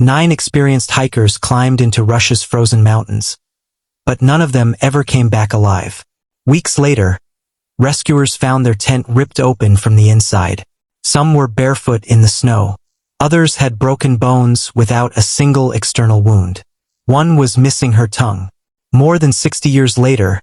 9 experienced hikers climbed into Russia's frozen mountains, but none of them ever came back alive. Weeks later, rescuers found their tent ripped open from the inside. Some were barefoot in the snow. Others had broken bones without a single external wound. One was missing her tongue. More than 60 years later,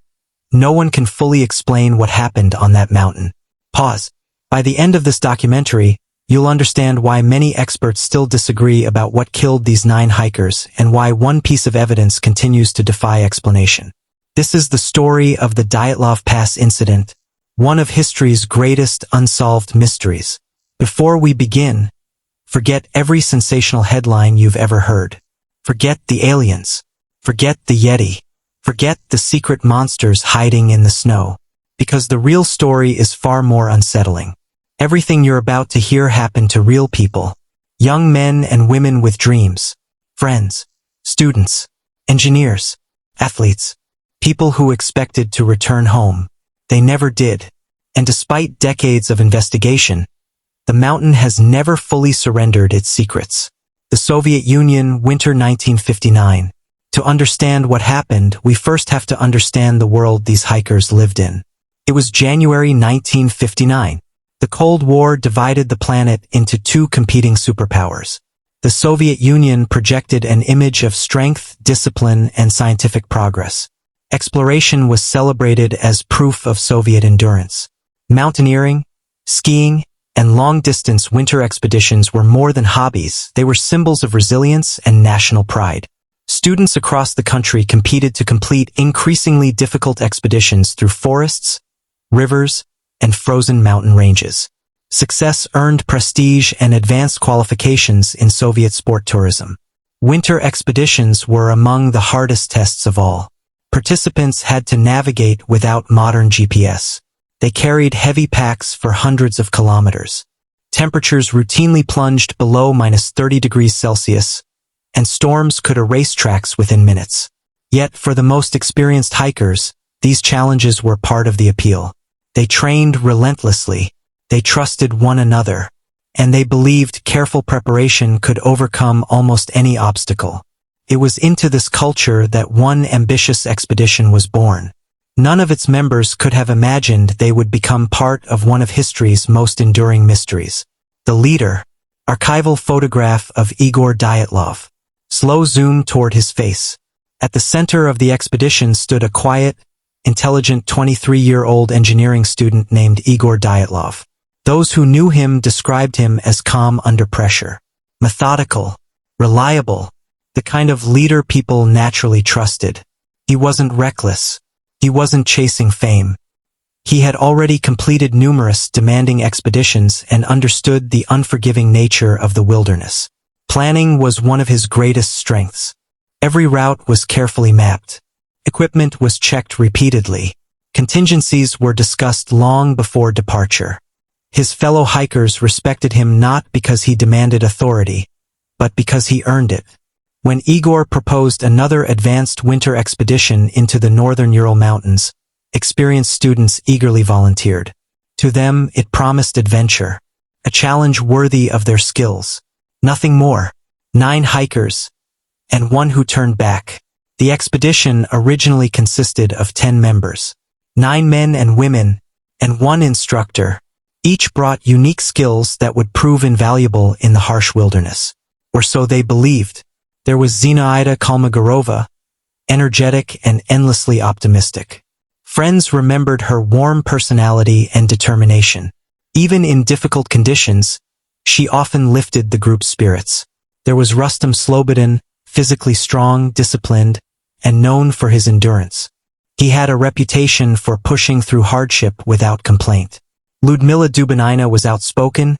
no one can fully explain what happened on that mountain. Pause. By the end of this documentary, you'll understand why many experts still disagree about what killed these 9 hikers and why one piece of evidence continues to defy explanation. This is the story of the Dyatlov Pass Incident, one of history's greatest unsolved mysteries. Before we begin, forget every sensational headline you've ever heard. Forget the aliens. Forget the Yeti. Forget the secret monsters hiding in the snow. Because the real story is far more unsettling. Everything you're about to hear happened to real people. Young men and women with dreams. Friends. Students. Engineers. Athletes. People who expected to return home. They never did. And despite decades of investigation, the mountain has never fully surrendered its secrets. The Soviet Union, winter 1959. To understand what happened, we first have to understand the world these hikers lived in. It was January 1959. The Cold War divided the planet into 2 competing superpowers. The Soviet Union projected an image of strength, discipline, and scientific progress. Exploration was celebrated as proof of Soviet endurance. Mountaineering, skiing, and long-distance winter expeditions were more than hobbies. They were symbols of resilience and national pride. Students across the country competed to complete increasingly difficult expeditions through forests, rivers, and frozen mountain ranges. Success earned prestige and advanced qualifications in Soviet sport tourism. Winter expeditions were among the hardest tests of all. Participants had to navigate without modern GPS. They carried heavy packs for hundreds of kilometers. Temperatures routinely plunged below -30 degrees Celsius, and storms could erase tracks within minutes. Yet, for the most experienced hikers, these challenges were part of the appeal. They trained relentlessly, they trusted one another, and they believed careful preparation could overcome almost any obstacle. It was into this culture that one ambitious expedition was born. None of its members could have imagined they would become part of one of history's most enduring mysteries. The leader, archival photograph of Igor Dyatlov. Slow zoom toward his face. At the center of the expedition stood a quiet, intelligent 23-year-old engineering student named Igor Dyatlov. Those who knew him described him as calm under pressure, methodical, reliable, the kind of leader people naturally trusted. He wasn't reckless. He wasn't chasing fame. He had already completed numerous demanding expeditions and understood the unforgiving nature of the wilderness. Planning was one of his greatest strengths. Every route was carefully mapped. Equipment was checked repeatedly. Contingencies were discussed long before departure. His fellow hikers respected him not because he demanded authority, but because he earned it. When Igor proposed another advanced winter expedition into the northern Ural Mountains, experienced students eagerly volunteered. To them, it promised adventure, a challenge worthy of their skills. Nothing more. 9 hikers, and one who turned back. The expedition originally consisted of 10 members. 9 men and women, and 1 instructor. Each brought unique skills that would prove invaluable in the harsh wilderness. Or so they believed. There was Zinaida Kolmogorova, energetic and endlessly optimistic. Friends remembered her warm personality and determination. Even in difficult conditions, she often lifted the group's spirits. There was Rustam Slobodin, physically strong, disciplined, and known for his endurance. He had a reputation for pushing through hardship without complaint. Ludmila Dubinina was outspoken,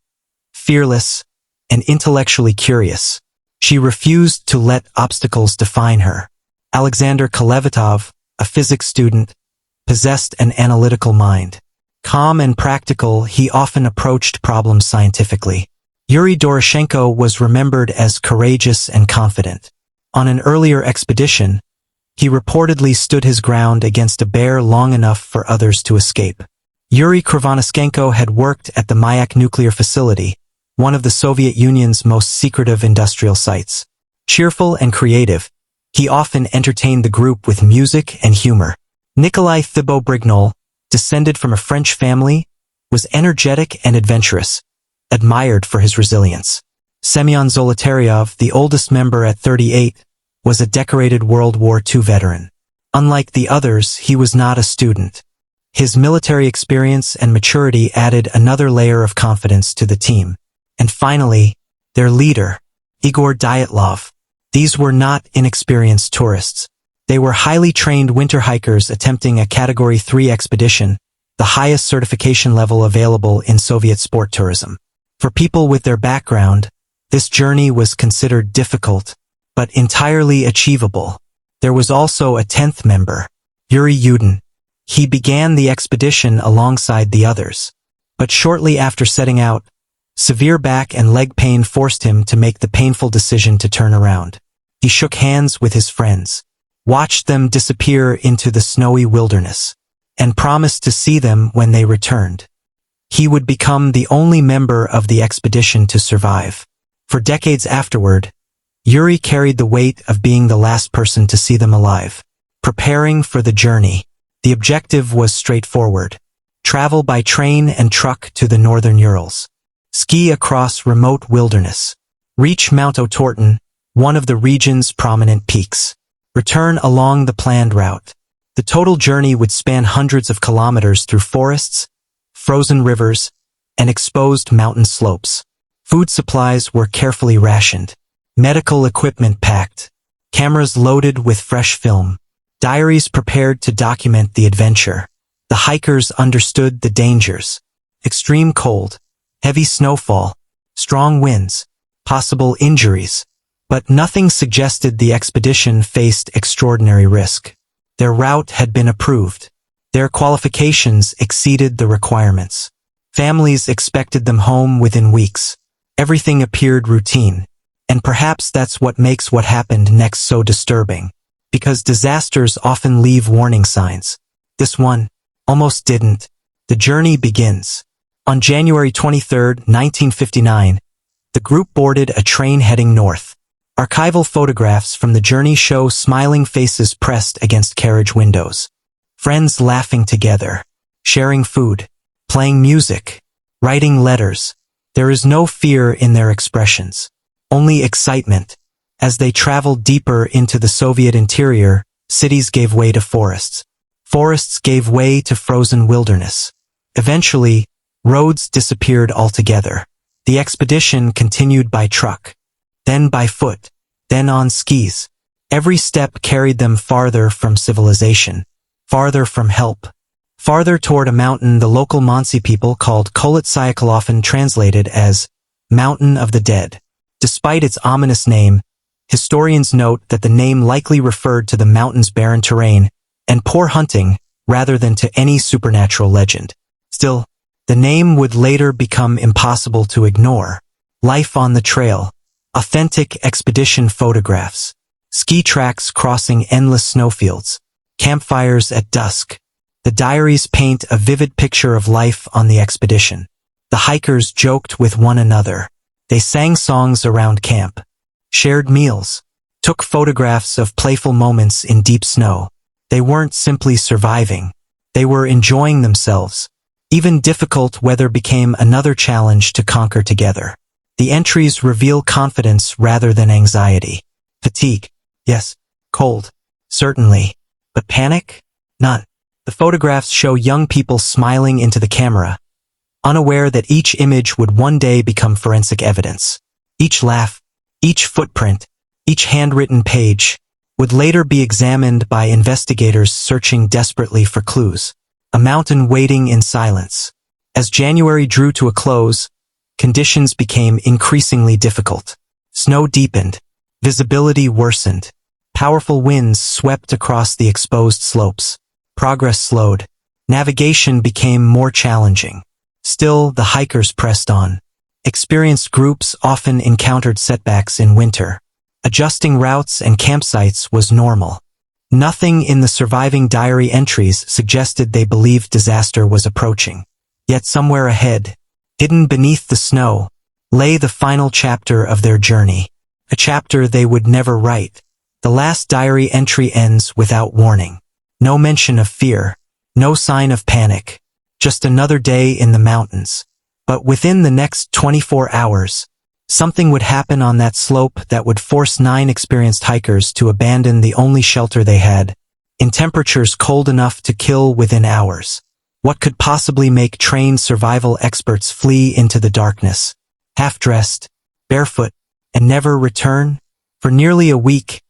fearless, and intellectually curious. She refused to let obstacles define her. Alexander Kolevatov, a physics student, possessed an analytical mind. Calm and practical, he often approached problems scientifically. Yuri Doroshenko was remembered as courageous and confident. On an earlier expedition, he reportedly stood his ground against a bear long enough for others to escape. Yuri Krivonischenko had worked at the Mayak nuclear facility, one of the Soviet Union's most secretive industrial sites. Cheerful and creative, he often entertained the group with music and humor. Nikolai Thibault-Brignol, descended from a French family, was energetic and adventurous, admired for his resilience. Semyon Zolotaryov, the oldest member at 38, was a decorated World War II veteran. Unlike the others, he was not a student. His military experience and maturity added another layer of confidence to the team. And finally, their leader, Igor Dyatlov. These were not inexperienced tourists. They were highly trained winter hikers attempting a Category 3 expedition, the highest certification level available in Soviet sport tourism. For people with their background, this journey was considered difficult, but entirely achievable. There was also a 10th member, Yuri Yudin. He began the expedition alongside the others. But shortly after setting out, severe back and leg pain forced him to make the painful decision to turn around. He shook hands with his friends, watched them disappear into the snowy wilderness, and promised to see them when they returned. He would become the only member of the expedition to survive. For decades afterward, Yuri carried the weight of being the last person to see them alive. Preparing for the journey, the objective was straightforward. Travel by train and truck to the northern Urals. Ski across remote wilderness. Reach Mount Otorten, one of the region's prominent peaks. Return along the planned route. The total journey would span hundreds of kilometers through forests, frozen rivers, and exposed mountain slopes. Food supplies were carefully rationed. Medical equipment packed. Cameras loaded with fresh film. Diaries prepared to document the adventure. The hikers understood the dangers. Extreme cold, heavy snowfall, strong winds, possible injuries. But nothing suggested the expedition faced extraordinary risk. Their route had been approved. Their qualifications exceeded the requirements. Families expected them home within weeks. Everything appeared routine. And perhaps that's what makes what happened next so disturbing. Because disasters often leave warning signs. This one almost didn't. The journey begins. On January 23, 1959, the group boarded a train heading north. Archival photographs from the journey show smiling faces pressed against carriage windows. Friends laughing together, sharing food, playing music, writing letters. There is no fear in their expressions. Only excitement. As they traveled deeper into the Soviet interior, cities gave way to forests. Forests gave way to frozen wilderness. Eventually, roads disappeared altogether. The expedition continued by truck, then by foot, then on skis. Every step carried them farther from civilization, farther from help, farther toward a mountain the local Mansi people called Kolet-Syakolofen, translated as Mountain of the Dead. Despite its ominous name, historians note that the name likely referred to the mountain's barren terrain and poor hunting rather than to any supernatural legend. Still, the name would later become impossible to ignore. Life on the trail, authentic expedition photographs, ski tracks crossing endless snowfields, campfires at dusk. The diaries paint a vivid picture of life on the expedition. The hikers joked with one another. They sang songs around camp, shared meals, took photographs of playful moments in deep snow. They weren't simply surviving. They were enjoying themselves. Even difficult weather became another challenge to conquer together. The entries reveal confidence rather than anxiety. Fatigue, yes. Cold, certainly. But panic? None. The photographs show young people smiling into the camera, unaware that each image would one day become forensic evidence. Each laugh, each footprint, each handwritten page would later be examined by investigators searching desperately for clues. A mountain waiting in silence. As January drew to a close, conditions became increasingly difficult. Snow deepened. Visibility worsened. Powerful winds swept across the exposed slopes. Progress slowed. Navigation became more challenging. Still, the hikers pressed on. Experienced groups often encountered setbacks in winter. Adjusting routes and campsites was normal. Nothing in the surviving diary entries suggested they believed disaster was approaching. Yet somewhere ahead, hidden beneath the snow, lay the final chapter of their journey. A chapter they would never write. The last diary entry ends without warning. No mention of fear. No sign of panic. Just another day in the mountains. But within the next 24 hours, something would happen on that slope that would force 9 experienced hikers to abandon the only shelter they had, in temperatures cold enough to kill within hours. What could possibly make trained survival experts flee into the darkness, half-dressed, barefoot, and never return? For nearly a week,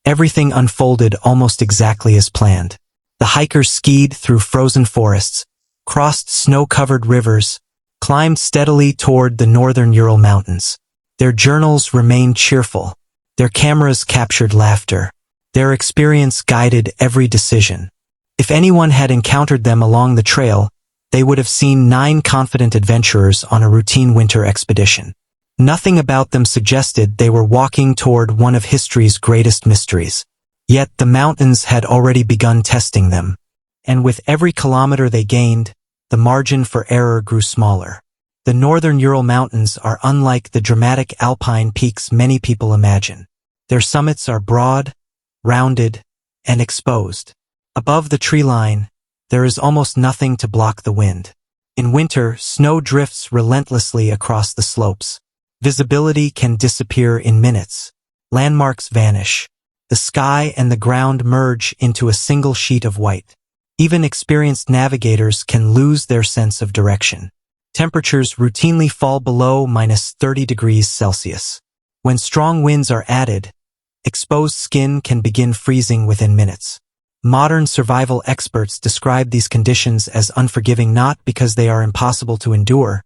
everything unfolded almost exactly as planned. The hikers skied through frozen forests, crossed snow-covered rivers, climbed steadily toward the northern Ural Mountains. Their journals remained cheerful. Their cameras captured laughter. Their experience guided every decision. If anyone had encountered them along the trail, they would have seen 9 confident adventurers on a routine winter expedition. Nothing about them suggested they were walking toward one of history's greatest mysteries. Yet the mountains had already begun testing them. And with every kilometer they gained, the margin for error grew smaller. The northern Ural Mountains are unlike the dramatic alpine peaks many people imagine. Their summits are broad, rounded, and exposed. Above the tree line, there is almost nothing to block the wind. In winter, snow drifts relentlessly across the slopes. Visibility can disappear in minutes. Landmarks vanish. The sky and the ground merge into a single sheet of white. Even experienced navigators can lose their sense of direction. Temperatures routinely fall below -30 degrees Celsius. When strong winds are added, exposed skin can begin freezing within minutes. Modern survival experts describe these conditions as unforgiving not because they are impossible to endure,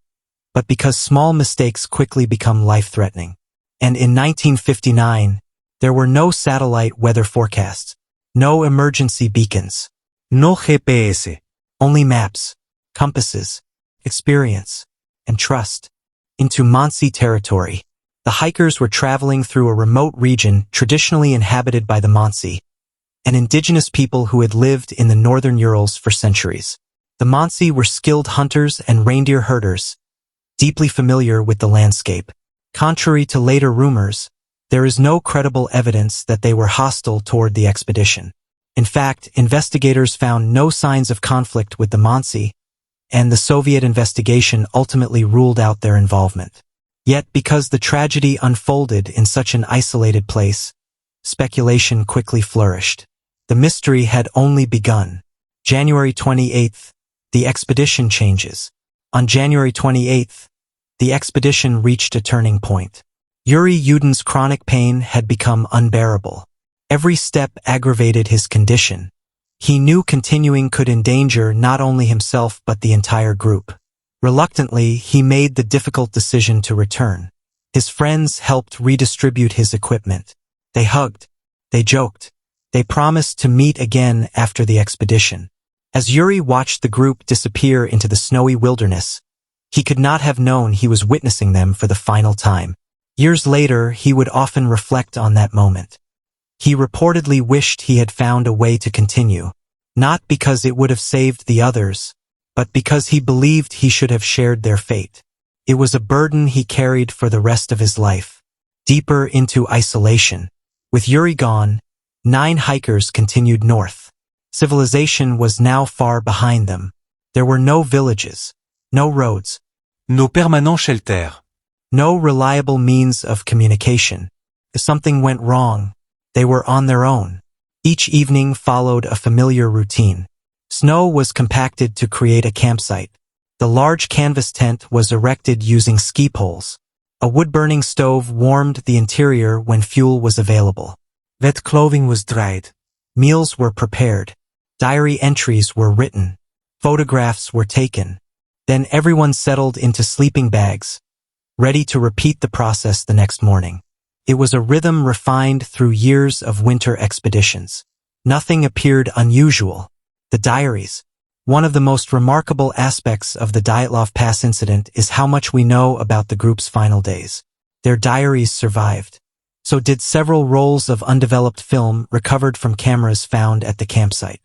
but because small mistakes quickly become life-threatening. And in 1959, there were no satellite weather forecasts, no emergency beacons, no GPS, only maps, compasses, experience, and trust. Into Mansi territory, the hikers were traveling through a remote region traditionally inhabited by the Mansi, an indigenous people who had lived in the northern Urals for centuries. The Mansi were skilled hunters and reindeer herders, deeply familiar with the landscape. Contrary to later rumors, there is no credible evidence that they were hostile toward the expedition. In fact, investigators found no signs of conflict with the Mansi, and the Soviet investigation ultimately ruled out their involvement. Yet, because the tragedy unfolded in such an isolated place, speculation quickly flourished. The mystery had only begun. January 28th, the expedition changes. On January 28th, the expedition reached a turning point. Yuri Yudin's chronic pain had become unbearable. Every step aggravated his condition. He knew continuing could endanger not only himself but the entire group. Reluctantly, he made the difficult decision to return. His friends helped redistribute his equipment. They hugged. They joked. They promised to meet again after the expedition. As Yuri watched the group disappear into the snowy wilderness, he could not have known he was witnessing them for the final time. Years later, he would often reflect on that moment. He reportedly wished he had found a way to continue, not because it would have saved the others, but because he believed he should have shared their fate. It was a burden he carried for the rest of his life. Deeper into isolation. With Yuri gone, 9 hikers continued north. Civilization was now far behind them. There were no villages, no roads, no permanents shelters, no reliable means of communication. If something went wrong, they were on their own. Each evening followed a familiar routine. Snow was compacted to create a campsite. The large canvas tent was erected using ski poles. A wood-burning stove warmed the interior when fuel was available. Wet clothing was dried. Meals were prepared. Diary entries were written. Photographs were taken. Then everyone settled into sleeping bags, ready to repeat the process the next morning. It was a rhythm refined through years of winter expeditions. Nothing appeared unusual. The diaries. One of the most remarkable aspects of the Dyatlov Pass Incident is how much we know about the group's final days. Their diaries survived. So did several rolls of undeveloped film recovered from cameras found at the campsite.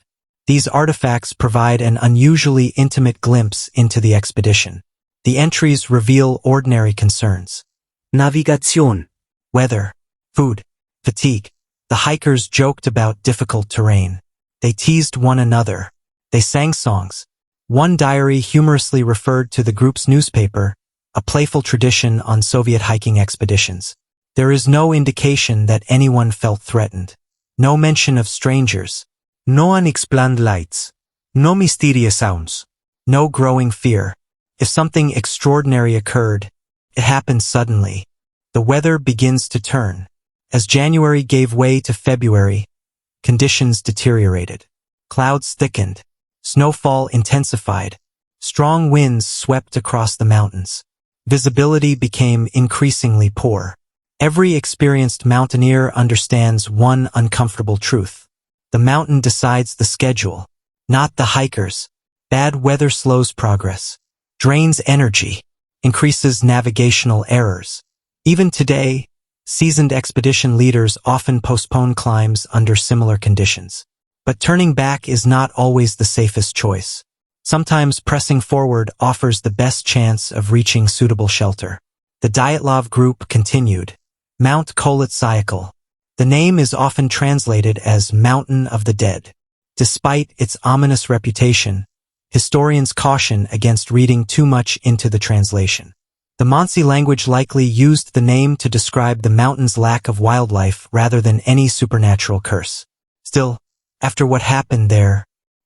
These artifacts provide an unusually intimate glimpse into the expedition. The entries reveal ordinary concerns. Navigation. Weather. Food. Fatigue. The hikers joked about difficult terrain. They teased one another. They sang songs. One diary humorously referred to the group's newspaper, a playful tradition on Soviet hiking expeditions. There is no indication that anyone felt threatened. No mention of strangers. No unexplained lights. No mysterious sounds. No growing fear. If something extraordinary occurred, it happened suddenly. The weather begins to turn. As January gave way to February, conditions deteriorated. Clouds thickened. Snowfall intensified. Strong winds swept across the mountains. Visibility became increasingly poor. Every experienced mountaineer understands one uncomfortable truth. The mountain decides the schedule, not the hikers. Bad weather slows progress, drains energy, increases navigational errors. Even today, seasoned expedition leaders often postpone climbs under similar conditions. But turning back is not always the safest choice. Sometimes pressing forward offers the best chance of reaching suitable shelter. The Dyatlov group continued. Mount Koletsyakhl. The name is often translated as Mountain of the Dead. Despite its ominous reputation, historians caution against reading too much into the translation. The Mansi language likely used the name to describe the mountain's lack of wildlife rather than any supernatural curse. Still, after what happened there,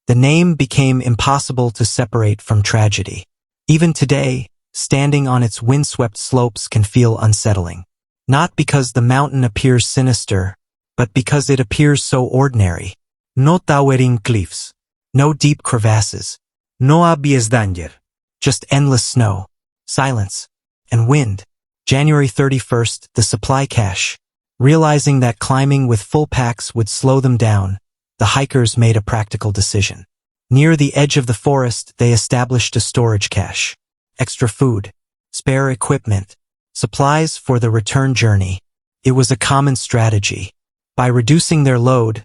the name became impossible to separate from tragedy. Even today, standing on its windswept slopes can feel unsettling. Not because the mountain appears sinister, but because it appears so ordinary. No towering cliffs, no deep crevasses, no obvious danger, just endless snow, silence, and wind. January 31st, the supply cache. Realizing that climbing with full packs would slow them down, the hikers made a practical decision. Near the edge of the forest, they established a storage cache. Extra food, spare equipment, supplies for the return journey. It was a common strategy. By reducing their load,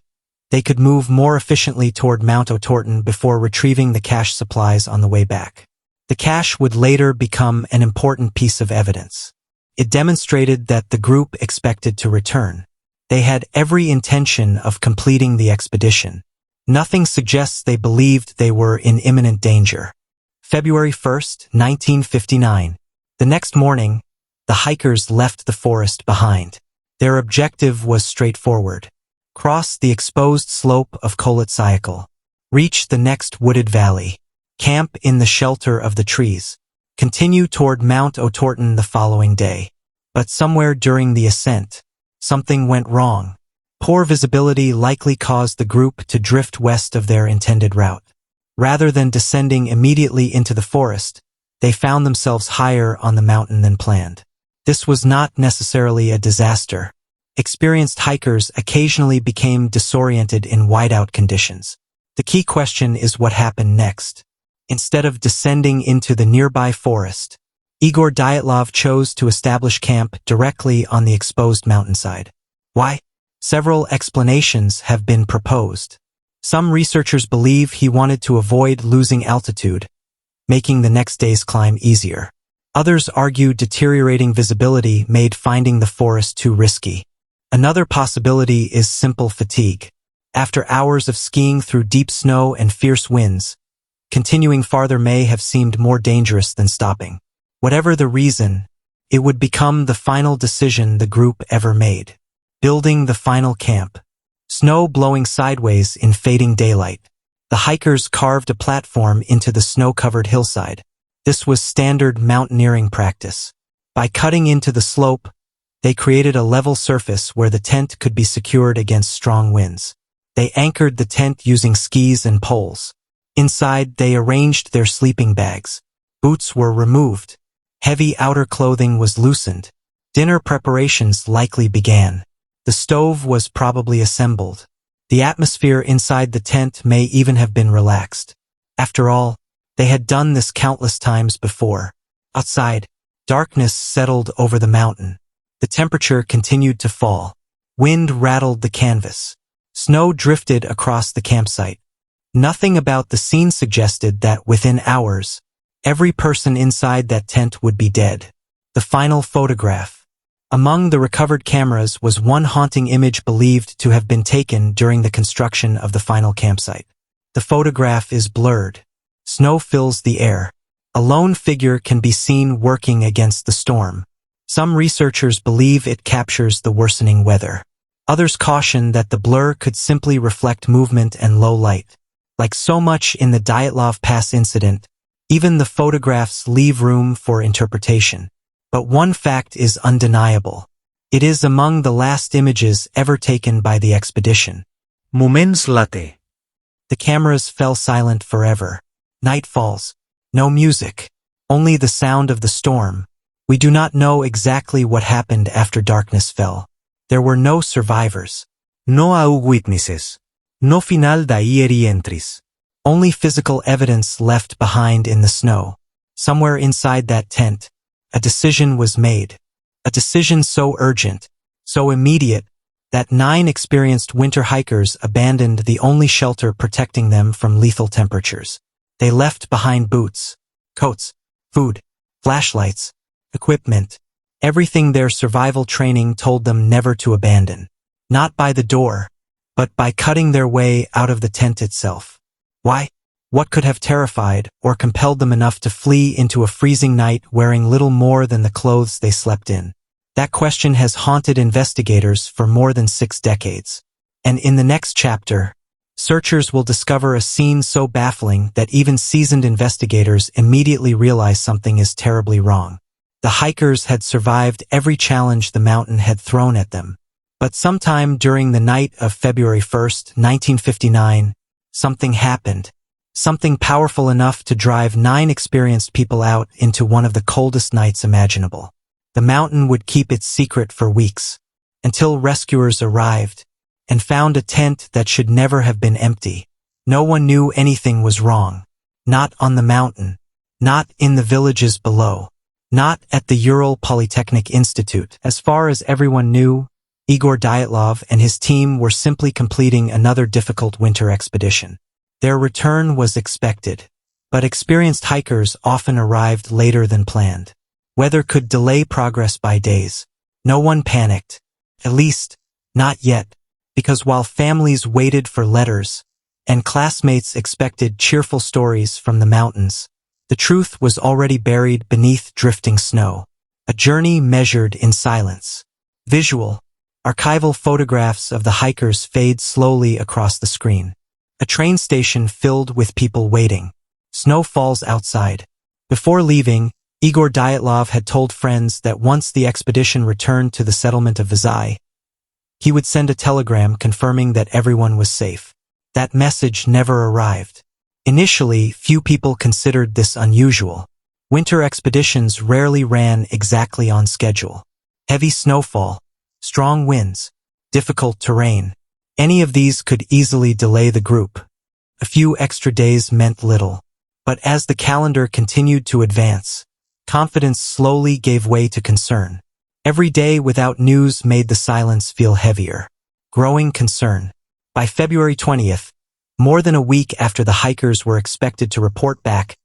they could move more efficiently toward Mount Otorten before retrieving the cache supplies on the way back. The cache would later become an important piece of evidence. It demonstrated that the group expected to return. They had every intention of completing the expedition. Nothing suggests they believed they were in imminent danger. February 1st, 1959. The next morning, the hikers left the forest behind. Their objective was straightforward. Cross the exposed slope of Koletsyakhl. Reach the next wooded valley. Camp in the shelter of the trees. Continue toward Mount Otorten the following day. But somewhere during the ascent, something went wrong. Poor visibility likely caused the group to drift west of their intended route. Rather than descending immediately into the forest, they found themselves higher on the mountain than planned. This was not necessarily a disaster. Experienced hikers occasionally became disoriented in whiteout conditions. The key question is what happened next. Instead of descending into the nearby forest, Igor Dyatlov chose to establish camp directly on the exposed mountainside. Why? Several explanations have been proposed. Some researchers believe he wanted to avoid losing altitude, making the next day's climb easier. Others argue deteriorating visibility made finding the forest too risky. Another possibility is simple fatigue. After hours of skiing through deep snow and fierce winds, continuing farther may have seemed more dangerous than stopping. Whatever the reason, it would become the final decision the group ever made. Building the final camp. Snow blowing sideways in fading daylight. The hikers carved a platform into the snow-covered hillside. This was standard mountaineering practice. By cutting into the slope, they created a level surface where the tent could be secured against strong winds. They anchored the tent using skis and poles. Inside, they arranged their sleeping bags. Boots were removed. Heavy outer clothing was loosened. Dinner preparations likely began. The stove was probably assembled. The atmosphere inside the tent may even have been relaxed. After all, they had done this countless times before. Outside, darkness settled over the mountain. The temperature continued to fall. Wind rattled the canvas. Snow drifted across the campsite. Nothing about the scene suggested that within hours, every person inside that tent would be dead. The final photograph. Among the recovered cameras was one haunting image believed to have been taken during the construction of the final campsite. The photograph is blurred. Snow fills the air. A lone figure can be seen working against the storm. Some researchers believe it captures the worsening weather. Others caution that the blur could simply reflect movement and low light. Like so much in the Dyatlov Pass Incident, even the photographs leave room for interpretation. But one fact is undeniable. It is among the last images ever taken by the expedition. Moments late. The cameras fell silent forever. Night falls. No music. Only the sound of the storm. We do not know exactly what happened after darkness fell. There were no survivors. No há witnesses. No final daí entries. Only physical evidence left behind in the snow. Somewhere inside that tent, a decision was made. A decision so urgent, so immediate, that 9 experienced winter hikers abandoned the only shelter protecting them from lethal temperatures. They left behind boots, coats, food, flashlights, equipment, everything their survival training told them never to abandon. Not by the door, but by cutting their way out of the tent itself. Why? What could have terrified or compelled them enough to flee into a freezing night wearing little more than the clothes they slept in? That question has haunted investigators for more than 6 decades. And in the next chapter, searchers will discover a scene so baffling that even seasoned investigators immediately realize something is terribly wrong. The hikers had survived every challenge the mountain had thrown at them. But sometime during the night of February 1st, 1959, something happened. Something powerful enough to drive 9 experienced people out into one of the coldest nights imaginable. The mountain would keep its secret for weeks, until rescuers arrived and found a tent that should never have been empty. No one knew anything was wrong. Not on the mountain. Not in the villages below. Not at the Ural Polytechnic Institute. As far as everyone knew, Igor Dyatlov and his team were simply completing another difficult winter expedition. Their return was expected, but experienced hikers often arrived later than planned. Weather could delay progress by days. No one panicked. At least, not yet, because while families waited for letters, and classmates expected cheerful stories from the mountains, the truth was already buried beneath drifting snow. A journey measured in silence. Visual, archival photographs of the hikers fade slowly across the screen. A train station filled with people waiting. Snow falls outside. Before leaving, Igor Dyatlov had told friends that once the expedition returned to the settlement of Vizhai, he would send a telegram confirming that everyone was safe. That message never arrived. Initially, few people considered this unusual. Winter expeditions rarely ran exactly on schedule. Heavy snowfall, strong winds, difficult terrain. Any of these could easily delay the group. A few extra days meant little. But as the calendar continued to advance, confidence slowly gave way to concern. Every day without news made the silence feel heavier. Growing concern. By February 20th, more than a week after the hikers were expected to report back,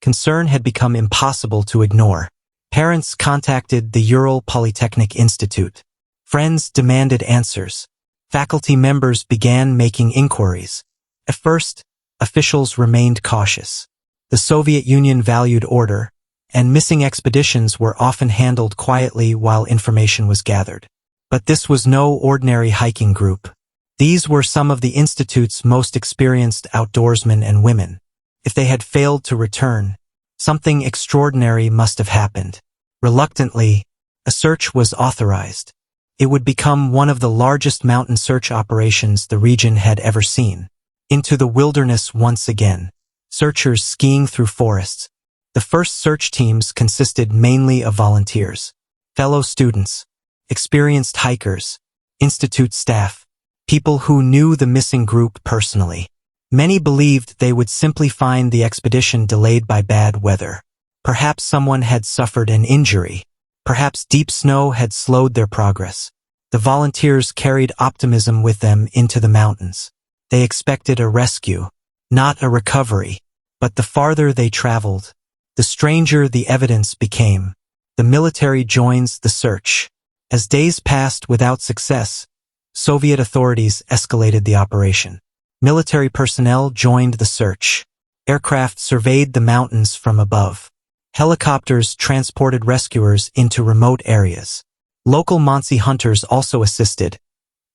concern had become impossible to ignore. Parents contacted the Ural Polytechnic Institute. Friends demanded answers. Faculty members began making inquiries. At first, officials remained cautious. The Soviet Union valued order, and missing expeditions were often handled quietly while information was gathered. But this was no ordinary hiking group. These were some of the Institute's most experienced outdoorsmen and women. If they had failed to return, something extraordinary must have happened. Reluctantly, a search was authorized. It would become one of the largest mountain search operations the region had ever seen. Into the wilderness once again. Searchers skiing through forests. The first search teams consisted mainly of volunteers, fellow students, experienced hikers, institute staff, people who knew the missing group personally. Many believed they would simply find the expedition delayed by bad weather. Perhaps someone had suffered an injury. Perhaps deep snow had slowed their progress. The volunteers carried optimism with them into the mountains. They expected a rescue, not a recovery. But the farther they traveled, the stranger the evidence became. The military joins the search. As days passed without success, Soviet authorities escalated the operation. Military personnel joined the search. Aircraft surveyed the mountains from above. Helicopters transported rescuers into remote areas. Local Mansi hunters also assisted,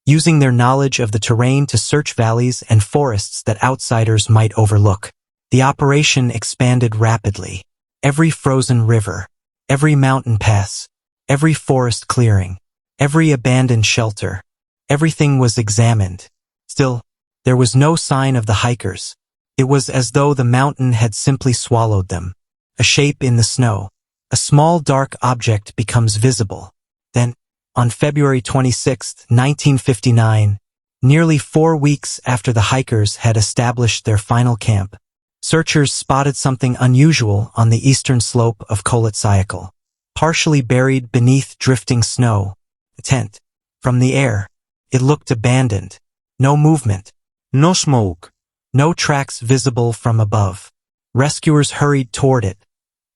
using their knowledge of the terrain to search valleys and forests that outsiders might overlook. The operation expanded rapidly. Every frozen river, every mountain pass, every forest clearing, every abandoned shelter, everything was examined. Still, there was no sign of the hikers. It was as though the mountain had simply swallowed them. A shape in the snow. A small dark object becomes visible. Then, on February 26, 1959, nearly 4 weeks after the hikers had established their final camp, searchers spotted something unusual on the eastern slope of Koletsyakal. Partially buried beneath drifting snow, a tent. From the air, it looked abandoned. No movement. No smoke. No tracks visible from above. Rescuers hurried toward it,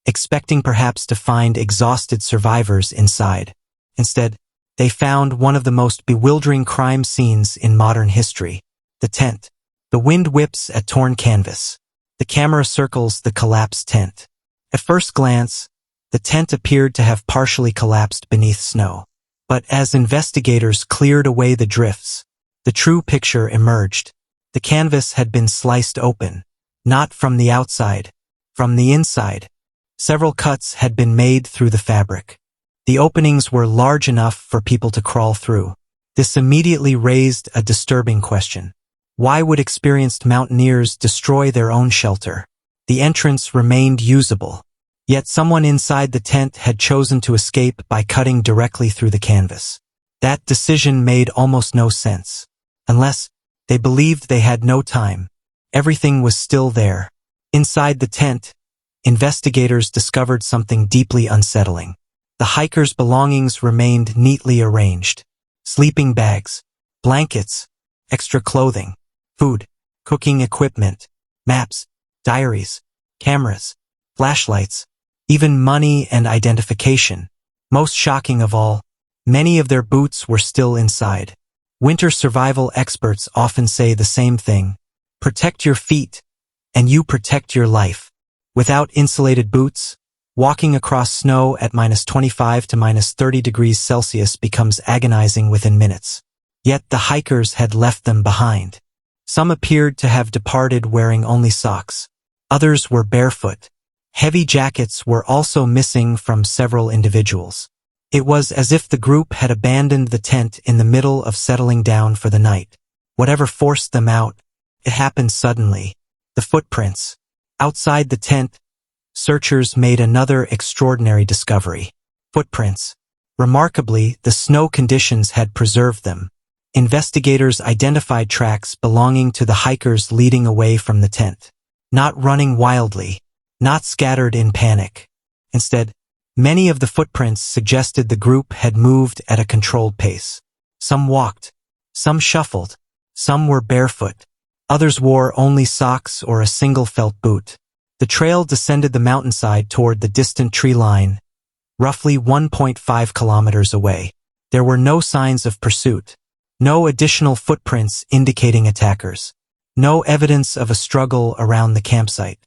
expecting perhaps to find exhausted survivors inside. Instead, they found one of the most bewildering crime scenes in modern history. The tent. The wind whips at torn canvas. The camera circles the collapsed tent. At first glance, the tent appeared to have partially collapsed beneath snow. But as investigators cleared away the drifts, the true picture emerged. The canvas had been sliced open, not from the outside, from the inside. Several cuts had been made through the fabric. The openings were large enough for people to crawl through. This immediately raised a disturbing question. Why would experienced mountaineers destroy their own shelter? The entrance remained usable. Yet someone inside the tent had chosen to escape by cutting directly through the canvas. That decision made almost no sense. Unless they believed they had no time. Everything was still there. Inside the tent, investigators discovered something deeply unsettling. The hikers' belongings remained neatly arranged. Sleeping bags, blankets, extra clothing, food, cooking equipment, maps, diaries, cameras, flashlights, even money and identification. Most shocking of all, many of their boots were still inside. Winter survival experts often say the same thing. Protect your feet, and you protect your life. Without insulated boots, walking across snow at -25 to -30 degrees Celsius becomes agonizing within minutes. Yet the hikers had left them behind. Some appeared to have departed wearing only socks. Others were barefoot. Heavy jackets were also missing from several individuals. It was as if the group had abandoned the tent in the middle of settling down for the night. Whatever forced them out, it happened suddenly. The footprints. Outside the tent, searchers made another extraordinary discovery. Footprints. Remarkably, the snow conditions had preserved them. Investigators identified tracks belonging to the hikers leading away from the tent. Not running wildly, not scattered in panic. Instead, many of the footprints suggested the group had moved at a controlled pace. Some walked, some shuffled, some were barefoot. Others wore only socks or a single felt boot. The trail descended the mountainside toward the distant tree line, roughly 1.5 kilometers away. There were no signs of pursuit, no additional footprints indicating attackers, no evidence of a struggle around the campsite.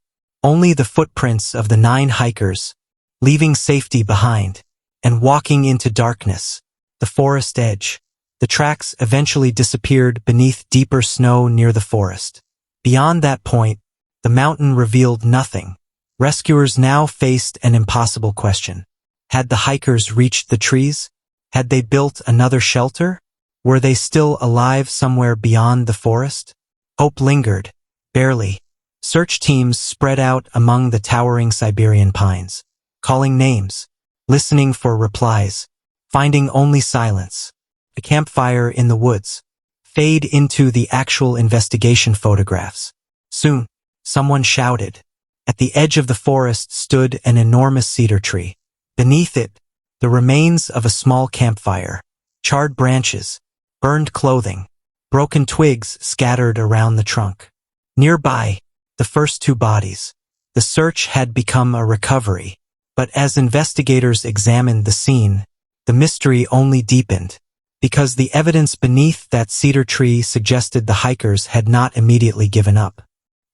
Only the footprints of the 9 hikers, leaving safety behind, and walking into darkness, the forest edge. The tracks eventually disappeared beneath deeper snow near the forest. Beyond that point, the mountain revealed nothing. Rescuers now faced an impossible question. Had the hikers reached the trees? Had they built another shelter? Were they still alive somewhere beyond the forest? Hope lingered, barely. Search teams spread out among the towering Siberian pines, calling names, listening for replies, finding only silence. A campfire in the woods. Fade into the actual investigation photographs. Soon, someone shouted. At the edge of the forest stood an enormous cedar tree. Beneath it, the remains of a small campfire. Charred branches, burned clothing, broken twigs scattered around the trunk. Nearby, the first 2 bodies. The search had become a recovery. But as investigators examined the scene, the mystery only deepened, because the evidence beneath that cedar tree suggested the hikers had not immediately given up.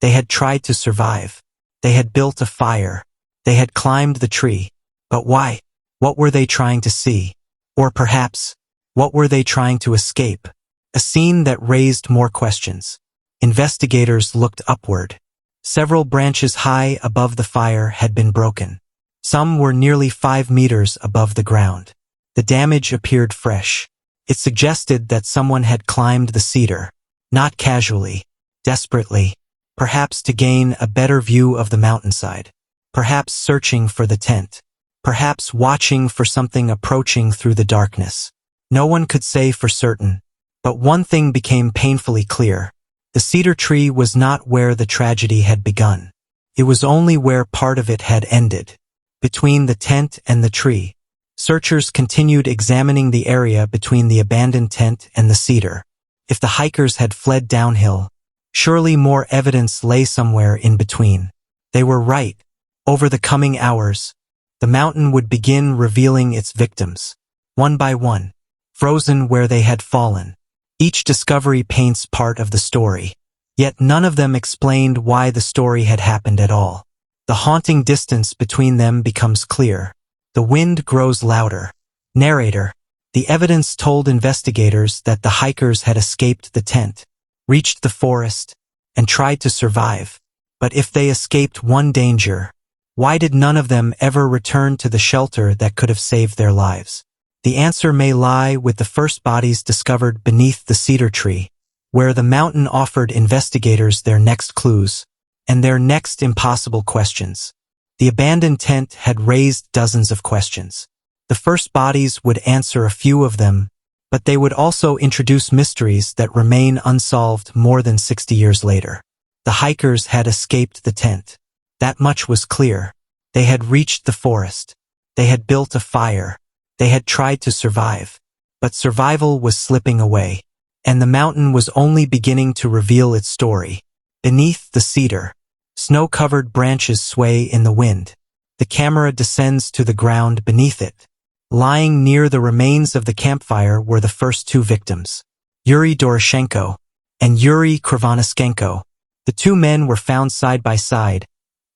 They had tried to survive. They had built a fire. They had climbed the tree. But why? What were they trying to see? Or perhaps, what were they trying to escape? A scene that raised more questions. Investigators looked upward. Several branches high above the fire had been broken. Some were nearly 5 meters above the ground. The damage appeared fresh. It suggested that someone had climbed the cedar, not casually, desperately, perhaps to gain a better view of the mountainside, perhaps searching for the tent, perhaps watching for something approaching through the darkness. No one could say for certain, but one thing became painfully clear. The cedar tree was not where the tragedy had begun. It was only where part of it had ended. Between the tent and the tree, searchers continued examining the area between the abandoned tent and the cedar. If the hikers had fled downhill, surely more evidence lay somewhere in between. They were right. Over the coming hours, the mountain would begin revealing its victims, one by one, frozen where they had fallen. Each discovery paints part of the story, yet none of them explained why the story had happened at all. The haunting distance between them becomes clear. The wind grows louder. Narrator. The evidence told investigators that the hikers had escaped the tent, reached the forest, and tried to survive. But if they escaped one danger, why did none of them ever return to the shelter that could have saved their lives? The answer may lie with the first bodies discovered beneath the cedar tree, where the mountain offered investigators their next clues and their next impossible questions. The abandoned tent had raised dozens of questions. The first bodies would answer a few of them, but they would also introduce mysteries that remain unsolved more than 60 years later. The hikers had escaped the tent. That much was clear. They had reached the forest. They had built a fire. They had tried to survive. But survival was slipping away, and the mountain was only beginning to reveal its story. Beneath the cedar, snow-covered branches sway in the wind. The camera descends to the ground beneath it. Lying near the remains of the campfire were the first two victims, Yuri Doroshenko and Yuri Krivonischenko. The two men were found side by side,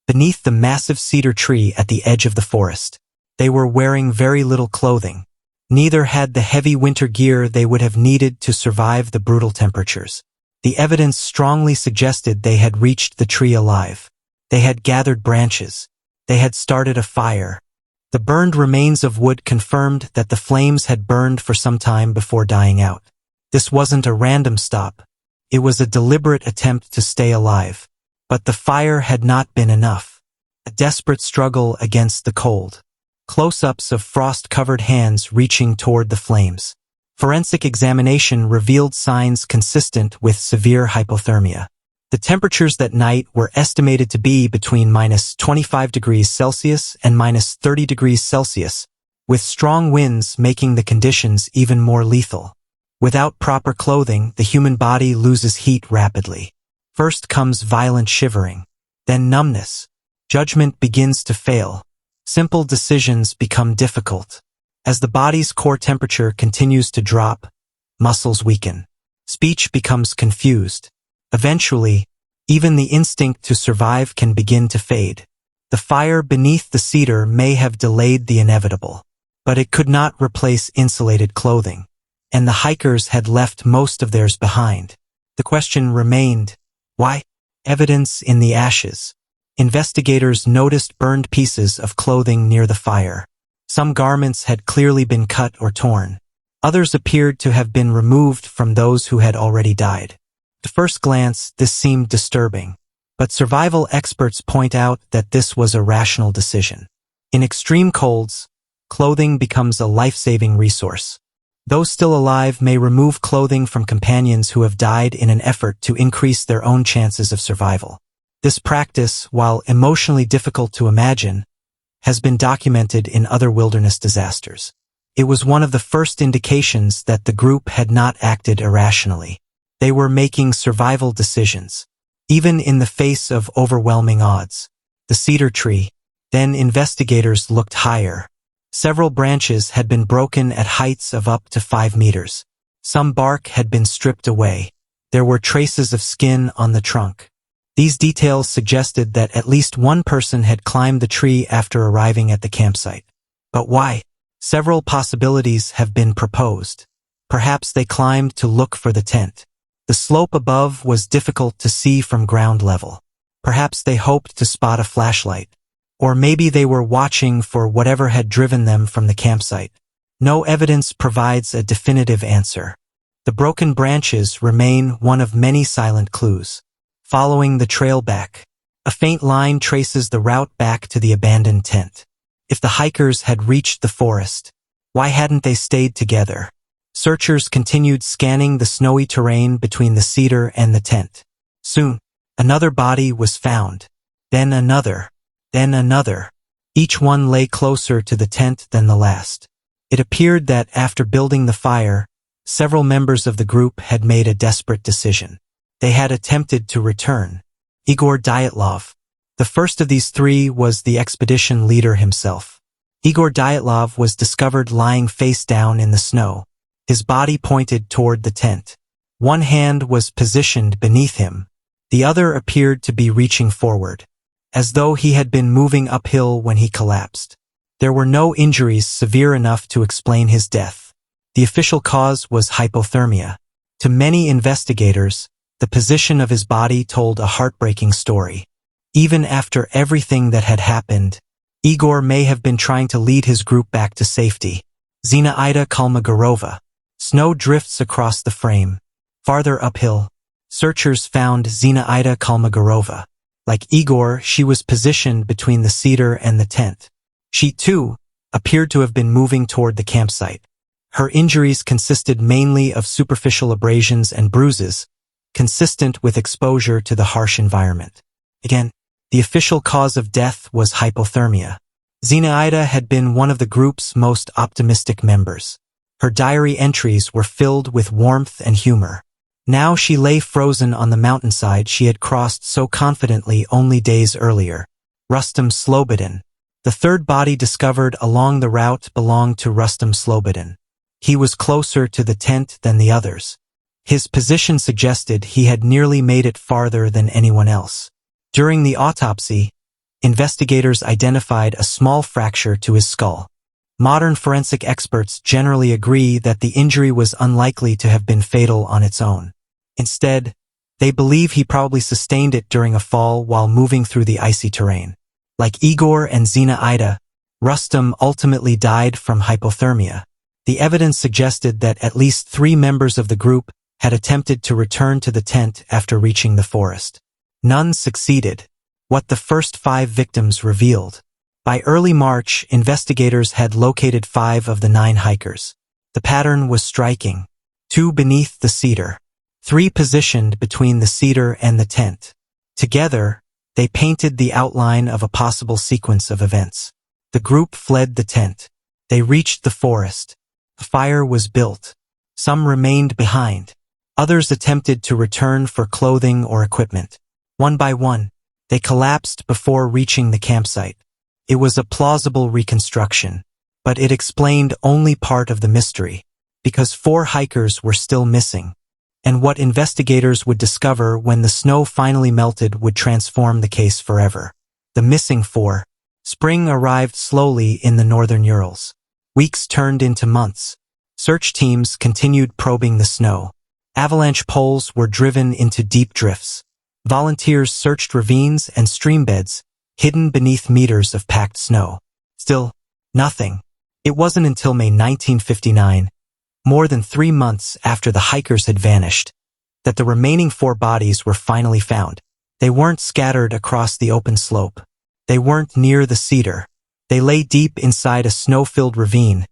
beneath the massive cedar tree at the edge of the forest. They were wearing very little clothing. Neither had the heavy winter gear they would have needed to survive the brutal temperatures. The evidence strongly suggested they had reached the tree alive. They had gathered branches. They had started a fire. The burned remains of wood confirmed that the flames had burned for some time before dying out. This wasn't a random stop. It was a deliberate attempt to stay alive. But the fire had not been enough. A desperate struggle against the cold. Close-ups of frost-covered hands reaching toward the flames. Forensic examination revealed signs consistent with severe hypothermia. The temperatures that night were estimated to be between -25 degrees Celsius and -30 degrees Celsius, with strong winds making the conditions even more lethal. Without proper clothing, the human body loses heat rapidly. First comes violent shivering, then numbness. Judgment begins to fail. Simple decisions become difficult. As the body's core temperature continues to drop, muscles weaken. Speech becomes confused. Eventually, even the instinct to survive can begin to fade. The fire beneath the cedar may have delayed the inevitable, but it could not replace insulated clothing, and the hikers had left most of theirs behind. The question remained, why? Evidence in the ashes. Investigators noticed burned pieces of clothing near the fire. Some garments had clearly been cut or torn. Others appeared to have been removed from those who had already died. At first glance, this seemed disturbing, but survival experts point out that this was a rational decision. In extreme colds, clothing becomes a life-saving resource. Those still alive may remove clothing from companions who have died in an effort to increase their own chances of survival. This practice, while emotionally difficult to imagine, has been documented in other wilderness disasters. It was one of the first indications that the group had not acted irrationally. They were making survival decisions, even in the face of overwhelming odds. The cedar tree. Then investigators looked higher. Several branches had been broken at heights of up to 5 meters. Some bark had been stripped away. There were traces of skin on the trunk. These details suggested that at least one person had climbed the tree after arriving at the campsite. But why? Several possibilities have been proposed. Perhaps they climbed to look for the tent. The slope above was difficult to see from ground level. Perhaps they hoped to spot a flashlight. Or maybe they were watching for whatever had driven them from the campsite. No evidence provides a definitive answer. The broken branches remain one of many silent clues. Following the trail back, a faint line traces the route back to the abandoned tent. If the hikers had reached the forest, why hadn't they stayed together? Searchers continued scanning the snowy terrain between the cedar and the tent. Soon, another body was found. Then another. Then another. Each one lay closer to the tent than the last. It appeared that after building the fire, several members of the group had made a desperate decision. They had attempted to return. Igor Dyatlov. The first of these three was the expedition leader himself. Igor Dyatlov was discovered lying face down in the snow. His body pointed toward the tent. One hand was positioned beneath him. The other appeared to be reaching forward, as though he had been moving uphill when he collapsed. There were no injuries severe enough to explain his death. The official cause was hypothermia. To many investigators, the position of his body told a heartbreaking story. Even after everything that had happened, Igor may have been trying to lead his group back to safety. Zinaida Kolmogorova. Snow drifts across the frame. Farther uphill, searchers found Zinaida Kolmogorova. Like Igor, she was positioned between the cedar and the tent. She, too, appeared to have been moving toward the campsite. Her injuries consisted mainly of superficial abrasions and bruises, consistent with exposure to the harsh environment. Again, the official cause of death was hypothermia. Zinaida had been one of the group's most optimistic members. Her diary entries were filled with warmth and humor. Now she lay frozen on the mountainside she had crossed so confidently only days earlier. Rustam Slobodin. The third body discovered along the route belonged to Rustam Slobodin. He was closer to the tent than the others. His position suggested he had nearly made it farther than anyone else. During the autopsy, investigators identified a small fracture to his skull. Modern forensic experts generally agree that the injury was unlikely to have been fatal on its own. Instead, they believe he probably sustained it during a fall while moving through the icy terrain. Like Igor and Zinaida, Rustam ultimately died from hypothermia. The evidence suggested that at least 3 members of the group had attempted to return to the tent after reaching the forest. None succeeded. What the first 5 victims revealed. By early March, investigators had located 5 of the 9 hikers. The pattern was striking. 2 beneath the cedar. 3 positioned between the cedar and the tent. Together, they painted the outline of a possible sequence of events. The group fled the tent. They reached the forest. A fire was built. Some remained behind. Others attempted to return for clothing or equipment. One by one, they collapsed before reaching the campsite. It was a plausible reconstruction, but it explained only part of the mystery, because 4 hikers were still missing. And what investigators would discover when the snow finally melted would transform the case forever. The missing 4. Spring arrived slowly in the northern Urals. Weeks turned into months. Search teams continued probing the snow. Avalanche poles were driven into deep drifts. Volunteers searched ravines and streambeds, hidden beneath meters of packed snow. Still, nothing. It wasn't until May 1959, more than 3 months after the hikers had vanished, that the remaining 4 bodies were finally found. They weren't scattered across the open slope. They weren't near the cedar. They lay deep inside a snow-filled ravine,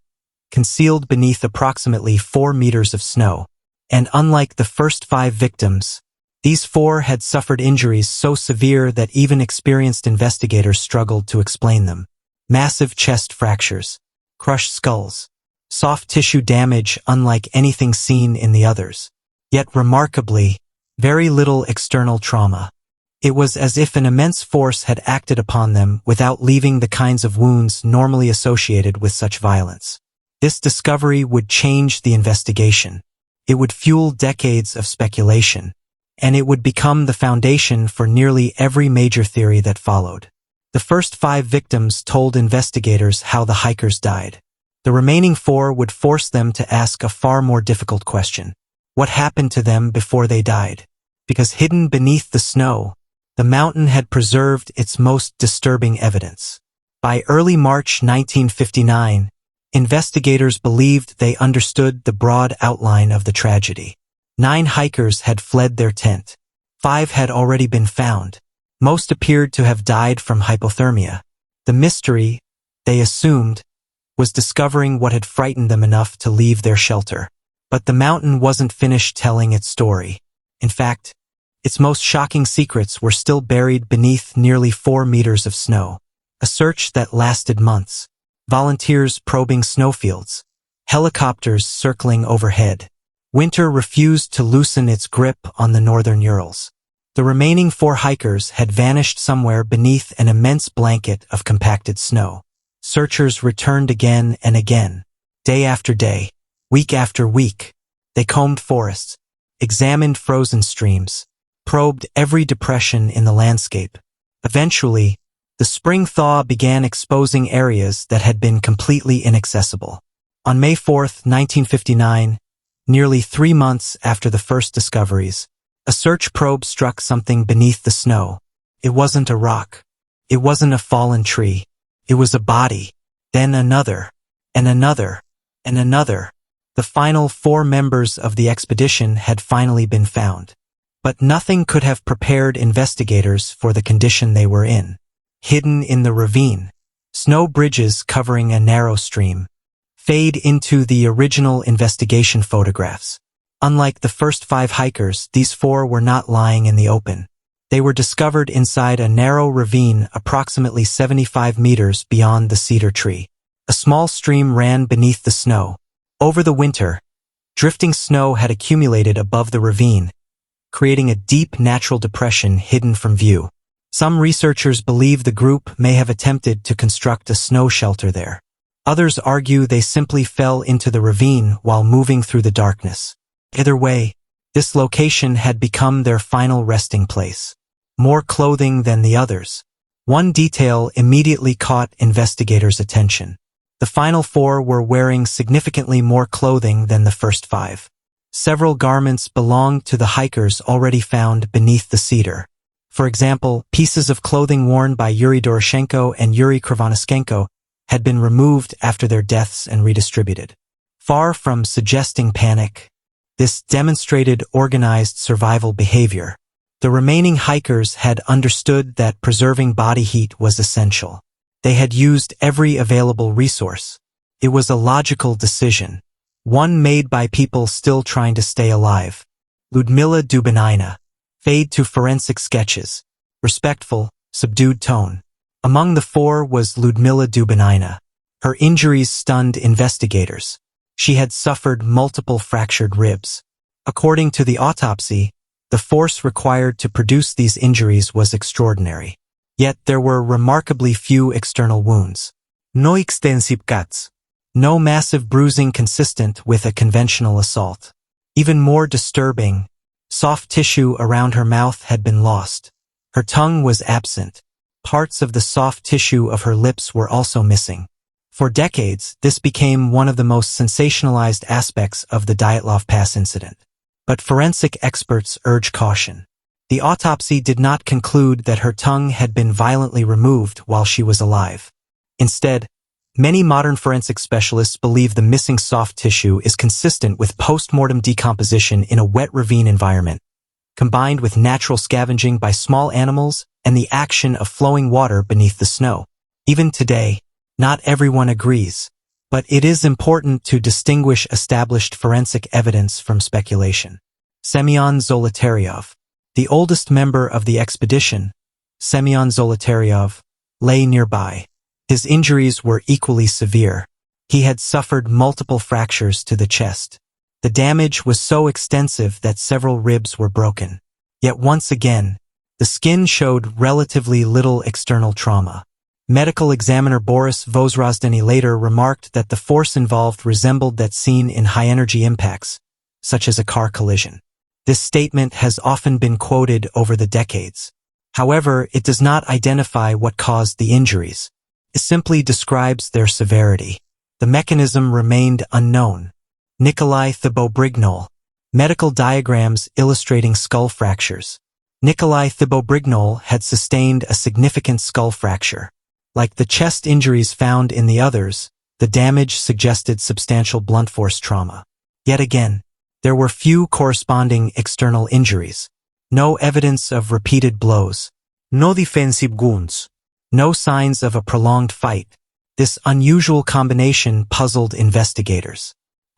concealed beneath approximately 4 meters of snow. And unlike the first 5 victims, these 4 had suffered injuries so severe that even experienced investigators struggled to explain them. Massive chest fractures, crushed skulls, soft tissue damage unlike anything seen in the others. Yet remarkably, very little external trauma. It was as if an immense force had acted upon them without leaving the kinds of wounds normally associated with such violence. This discovery would change the investigation. It would fuel decades of speculation, and it would become the foundation for nearly every major theory that followed. The first 5 victims told investigators how the hikers died. The remaining 4 would force them to ask a far more difficult question. What happened to them before they died? Because hidden beneath the snow, the mountain had preserved its most disturbing evidence. By early March 1959, investigators believed they understood the broad outline of the tragedy. 9 hikers had fled their tent. 5 had already been found. Most appeared to have died from hypothermia. The mystery, they assumed, was discovering what had frightened them enough to leave their shelter. But the mountain wasn't finished telling its story. In fact, its most shocking secrets were still buried beneath nearly 4 meters of snow. A search that lasted months. Volunteers probing snowfields. Helicopters circling overhead. Winter refused to loosen its grip on the northern Urals. The remaining 4 hikers had vanished somewhere beneath an immense blanket of compacted snow. Searchers returned again and again. Day after day, week after week. They combed forests, examined frozen streams, probed every depression in the landscape. Eventually, the spring thaw began exposing areas that had been completely inaccessible. On May 4, 1959, nearly 3 months after the first discoveries, a search probe struck something beneath the snow. It wasn't a rock. It wasn't a fallen tree. It was a body. Then another, and another, and another. The final 4 members of the expedition had finally been found. But nothing could have prepared investigators for the condition they were in. Hidden in the ravine, snow bridges covering a narrow stream, fade into the original investigation photographs. Unlike the first 5 hikers, these 4 were not lying in the open. They were discovered inside a narrow ravine approximately 75 meters beyond the cedar tree. A small stream ran beneath the snow. Over the winter, drifting snow had accumulated above the ravine, creating a deep natural depression hidden from view. Some researchers believe the group may have attempted to construct a snow shelter there. Others argue they simply fell into the ravine while moving through the darkness. Either way, this location had become their final resting place. More clothing than the others. One detail immediately caught investigators' attention. The final 4 were wearing significantly more clothing than the first 5. Several garments belonged to the hikers already found beneath the cedar. For example, pieces of clothing worn by Yuri Doroshenko and Yuri Krivonischenko had been removed after their deaths and redistributed. Far from suggesting panic, this demonstrated organized survival behavior. The remaining hikers had understood that preserving body heat was essential. They had used every available resource. It was a logical decision, one made by people still trying to stay alive. Ludmila Dubinina. Fade to forensic sketches. Respectful, subdued tone. Among the 4 was Ludmila Dubinina. Her injuries stunned investigators. She had suffered multiple fractured ribs. According to the autopsy, the force required to produce these injuries was extraordinary. Yet there were remarkably few external wounds. No extensive cuts. No massive bruising consistent with a conventional assault. Even more disturbing, soft tissue around her mouth had been lost. Her tongue was absent. Parts of the soft tissue of her lips were also missing. For decades, this became one of the most sensationalized aspects of the Dyatlov Pass incident. But forensic experts urge caution. The autopsy did not conclude that her tongue had been violently removed while she was alive. Instead, many modern forensic specialists believe the missing soft tissue is consistent with post-mortem decomposition in a wet ravine environment, combined with natural scavenging by small animals and the action of flowing water beneath the snow. Even today, not everyone agrees, but it is important to distinguish established forensic evidence from speculation. Semyon Zolotaryov, the oldest member of the expedition, Semyon Zolotaryov, lay nearby. His injuries were equally severe. He had suffered multiple fractures to the chest. The damage was so extensive that several ribs were broken. Yet once again, The skin showed relatively little external trauma. Medical examiner Boris Vozrozdeny later remarked that the force involved resembled that seen in high-energy impacts, such as a car collision. This statement has often been quoted over the decades. However, it does not identify what caused the injuries. It simply describes their severity. The mechanism remained unknown. Nikolai Thibault-Brignol. Medical diagrams illustrating skull fractures. Nikolai Thibault-Brignol had sustained a significant skull fracture. Like the chest injuries found in the others, the damage suggested substantial blunt force trauma. Yet again, there were few corresponding external injuries. No evidence of repeated blows. No defensive wounds. No signs of a prolonged fight. This unusual combination puzzled investigators.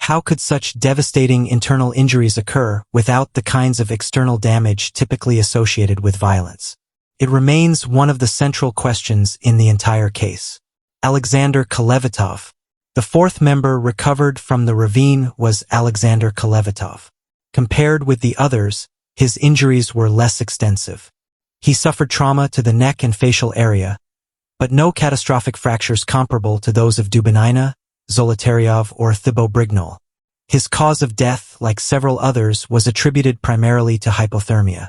How could such devastating internal injuries occur without the kinds of external damage typically associated with violence? It remains one of the central questions in the entire case. Alexander Kolevatov. The fourth member recovered from the ravine was Alexander Kolevatov. Compared with the others, his injuries were less extensive. He suffered trauma to the neck and facial area, but no catastrophic fractures comparable to those of Dubinina, Zolotaryov, or Thibault-Brignol. His cause of death, like several others, was attributed primarily to hypothermia.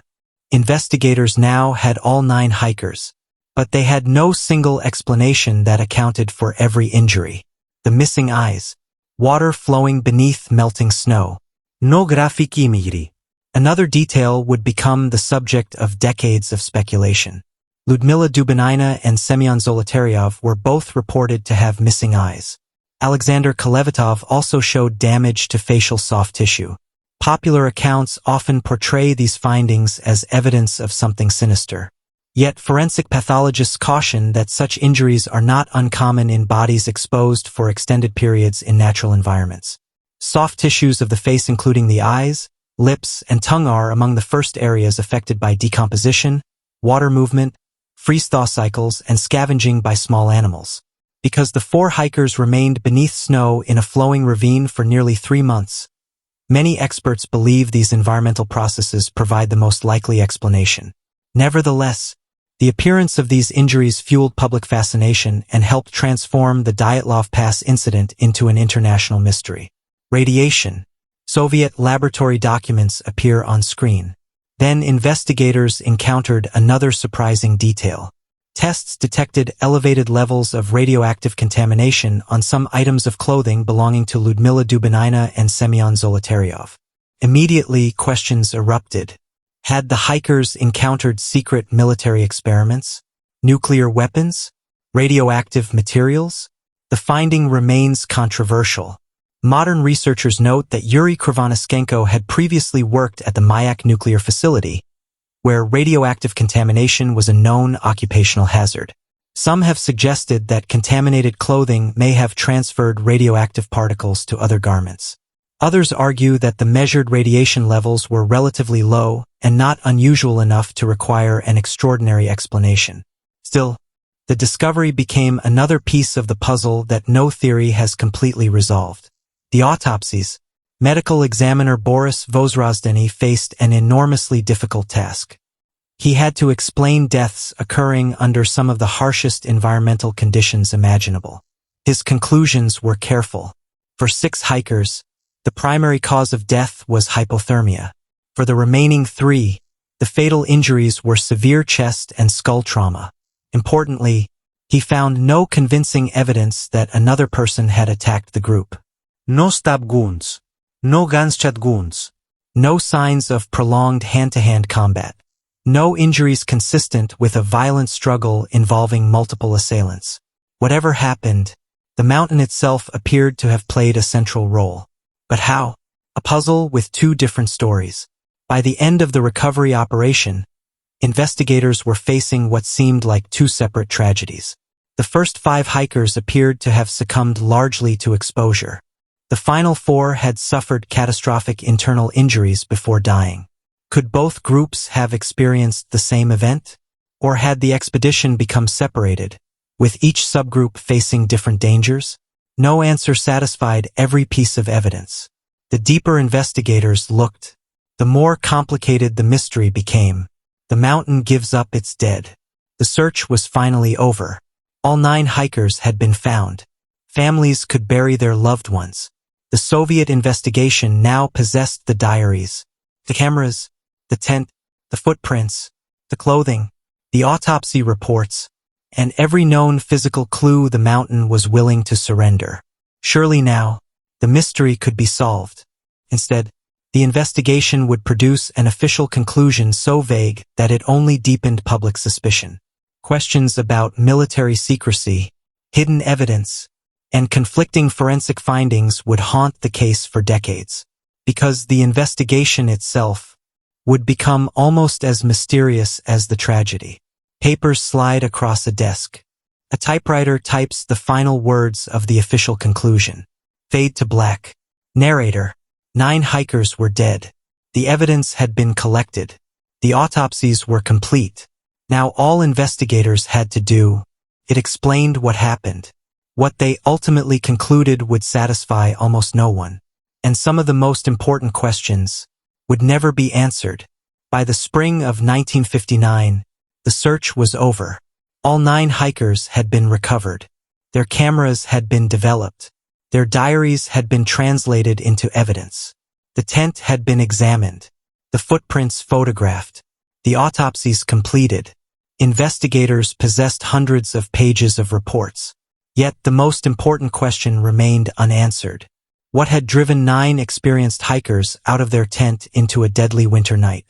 Investigators now had all 9 hikers, but they had no single explanation that accounted for every injury. The missing eyes. Water flowing beneath melting snow. No graphic imagery. Another detail would become the subject of decades of speculation. Lyudmila Dubinina and Semyon Zolotaryov were both reported to have missing eyes. Alexander Kolevatov also showed damage to facial soft tissue. Popular accounts often portray these findings as evidence of something sinister. Yet forensic pathologists caution that such injuries are not uncommon in bodies exposed for extended periods in natural environments. Soft tissues of the face, including the eyes, lips, and tongue, are among the first areas affected by decomposition, water movement, freeze-thaw cycles, and scavenging by small animals. Because the 4 hikers remained beneath snow in a flowing ravine for nearly 3 months, many experts believe these environmental processes provide the most likely explanation. Nevertheless, the appearance of these injuries fueled public fascination and helped transform the Dyatlov Pass incident into an international mystery. Radiation. Soviet laboratory documents appear on screen. Then investigators encountered another surprising detail. Tests detected elevated levels of radioactive contamination on some items of clothing belonging to Lyudmila Dubinina and Semyon Zolotaryov. Immediately, questions erupted. Had the hikers encountered secret military experiments? Nuclear weapons? Radioactive materials? The finding remains controversial. Modern researchers note that Yuri Krivonischenko had previously worked at the Mayak nuclear facility, where radioactive contamination was a known occupational hazard. Some have suggested that contaminated clothing may have transferred radioactive particles to other garments. Others argue that the measured radiation levels were relatively low and not unusual enough to require an extraordinary explanation. Still, the discovery became another piece of the puzzle that no theory has completely resolved. The autopsies. Medical examiner Boris Vozrozdeny faced an enormously difficult task. He had to explain deaths occurring under some of the harshest environmental conditions imaginable. His conclusions were careful. For 6 hikers, the primary cause of death was hypothermia. For the remaining 3, the fatal injuries were severe chest and skull trauma. Importantly, he found no convincing evidence that another person had attacked the group. No stab wounds. No gunshot wounds. No signs of prolonged hand-to-hand combat. No injuries consistent with a violent struggle involving multiple assailants. Whatever happened, the mountain itself appeared to have played a central role. But how? A puzzle with 2 different stories. By the end of the recovery operation, investigators were facing what seemed like 2 separate tragedies. The first 5 hikers appeared to have succumbed largely to exposure. The final 4 had suffered catastrophic internal injuries before dying. Could both groups have experienced the same event? Or had the expedition become separated, with each subgroup facing different dangers? No answer satisfied every piece of evidence. The deeper investigators looked, the more complicated the mystery became. The The mountain gives up its dead. The search was finally over. All 9 hikers had been found. Families could bury their loved ones. The Soviet investigation now possessed the diaries, the cameras, the tent, the footprints, the clothing, the autopsy reports, and every known physical clue the mountain was willing to surrender. Surely now, the mystery could be solved. Instead, the investigation would produce an official conclusion so vague that it only deepened public suspicion. Questions about military secrecy, hidden evidence, and conflicting forensic findings would haunt the case for decades, because the investigation itself would become almost as mysterious as the tragedy. Papers slide across a desk. A typewriter types the final words of the official conclusion. Fade to black. Narrator: 9 hikers were dead. The evidence had been collected. The autopsies were complete. Now all investigators had to do, it explained what happened. What they ultimately concluded would satisfy almost no one. And some of the most important questions would never be answered. By the spring of 1959, the search was over. All 9 hikers had been recovered. Their cameras had been developed. Their diaries had been translated into evidence. The tent had been examined. The footprints photographed. The autopsies completed. Investigators possessed hundreds of pages of reports. Yet the most important question remained unanswered. What had driven 9 experienced hikers out of their tent into a deadly winter night?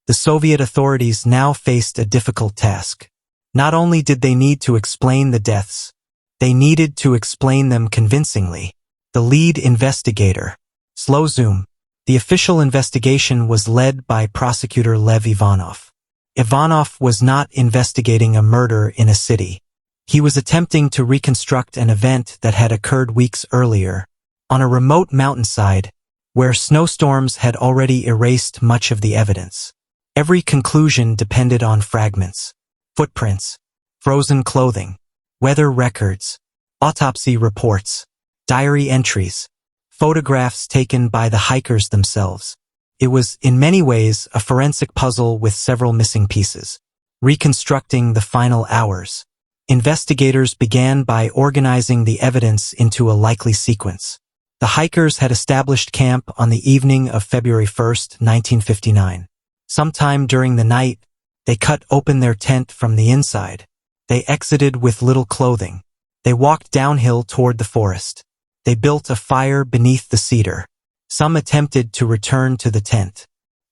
The Soviet authorities now faced a difficult task. Not only did they need to explain the deaths, they needed to explain them convincingly. The lead investigator, slow zoom. The official investigation was led by prosecutor Lev Ivanov. Ivanov was not investigating a murder in a city. He was attempting to reconstruct an event that had occurred weeks earlier, on a remote mountainside, where snowstorms had already erased much of the evidence. Every conclusion depended on fragments, footprints, frozen clothing, weather records, autopsy reports, diary entries, photographs taken by the hikers themselves. It was, in many ways, a forensic puzzle with several missing pieces. Reconstructing the final hours. Investigators began by organizing the evidence into a likely sequence. The hikers had established camp on the evening of February 1, 1959. Sometime during the night, they cut open their tent from the inside. They exited with little clothing. They walked downhill toward the forest. They built a fire beneath the cedar. Some attempted to return to the tent.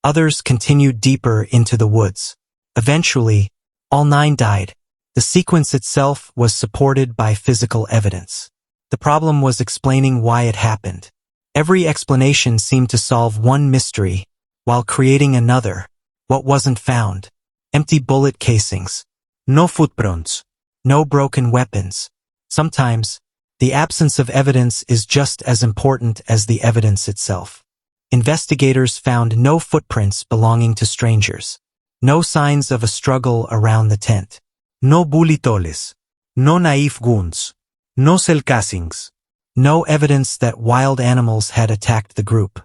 Others continued deeper into the woods. Eventually, all 9 died. The sequence itself was supported by physical evidence. The problem was explaining why it happened. Every explanation seemed to solve one mystery, while creating another. What wasn't found? Empty bullet casings. No footprints. No broken weapons. Sometimes, the absence of evidence is just as important as the evidence itself. Investigators found no footprints belonging to strangers. No signs of a struggle around the tent. No bullet holes. No knife wounds. No shell casings. No evidence that wild animals had attacked the group.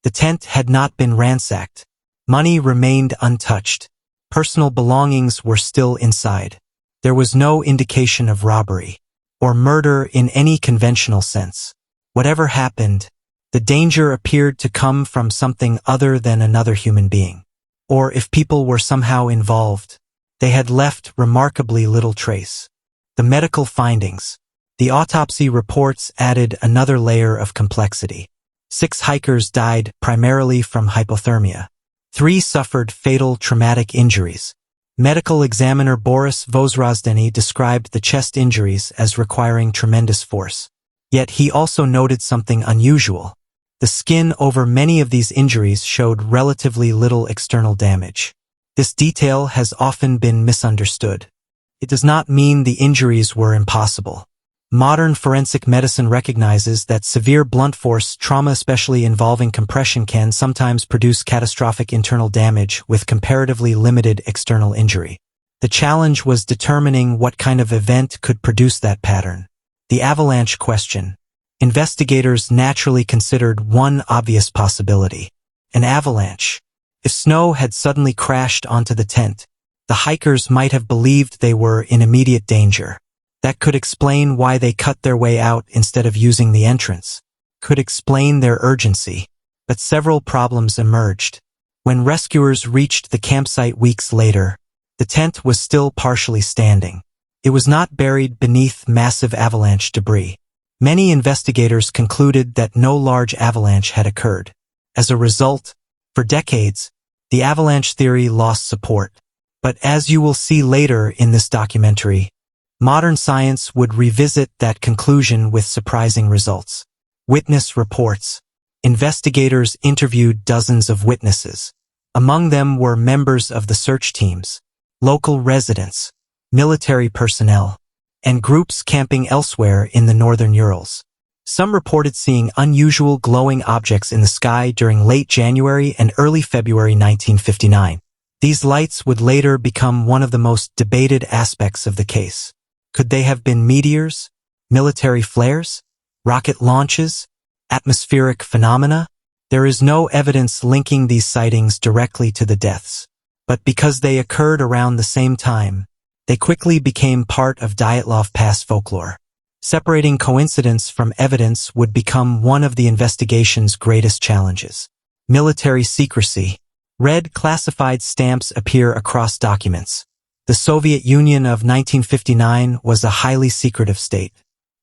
The tent had not been ransacked. Money remained untouched. Personal belongings were still inside. There was no indication of robbery or murder in any conventional sense. Whatever happened, the danger appeared to come from something other than another human being. Or if people were somehow involved, they had left remarkably little trace. The medical findings. The autopsy reports added another layer of complexity. 6 hikers died primarily from hypothermia. 3 suffered fatal traumatic injuries. Medical examiner Boris Vozrozdeny described the chest injuries as requiring tremendous force. Yet he also noted something unusual. The skin over many of these injuries showed relatively little external damage. This detail has often been misunderstood. It does not mean the injuries were impossible. Modern forensic medicine recognizes that severe blunt force trauma, especially involving compression, can sometimes produce catastrophic internal damage with comparatively limited external injury. The challenge was determining what kind of event could produce that pattern. The avalanche question. Investigators naturally considered one obvious possibility: an avalanche. If snow had suddenly crashed onto the tent, The hikers might have believed they were in immediate danger. That could explain why they cut their way out instead of using the entrance. Could explain their urgency. But several problems emerged. When rescuers reached the campsite weeks later, the tent was still partially standing. It was not buried beneath massive avalanche debris. Many investigators concluded that no large avalanche had occurred. As a result, for decades, the avalanche theory lost support. But as you will see later in this documentary, modern science would revisit that conclusion with surprising results. Witness reports. Investigators interviewed dozens of witnesses. Among them were members of the search teams, local residents, military personnel, and groups camping elsewhere in the northern Urals. Some reported seeing unusual glowing objects in the sky during late January and early February 1959. These lights would later become one of the most debated aspects of the case. Could they have been meteors, military flares, rocket launches, atmospheric phenomena? There is no evidence linking these sightings directly to the deaths. But because they occurred around the same time, they quickly became part of Dyatlov Pass folklore. Separating coincidence from evidence would become one of the investigation's greatest challenges. Military secrecy. Red classified stamps appear across documents. The Soviet Union of 1959 was a highly secretive state.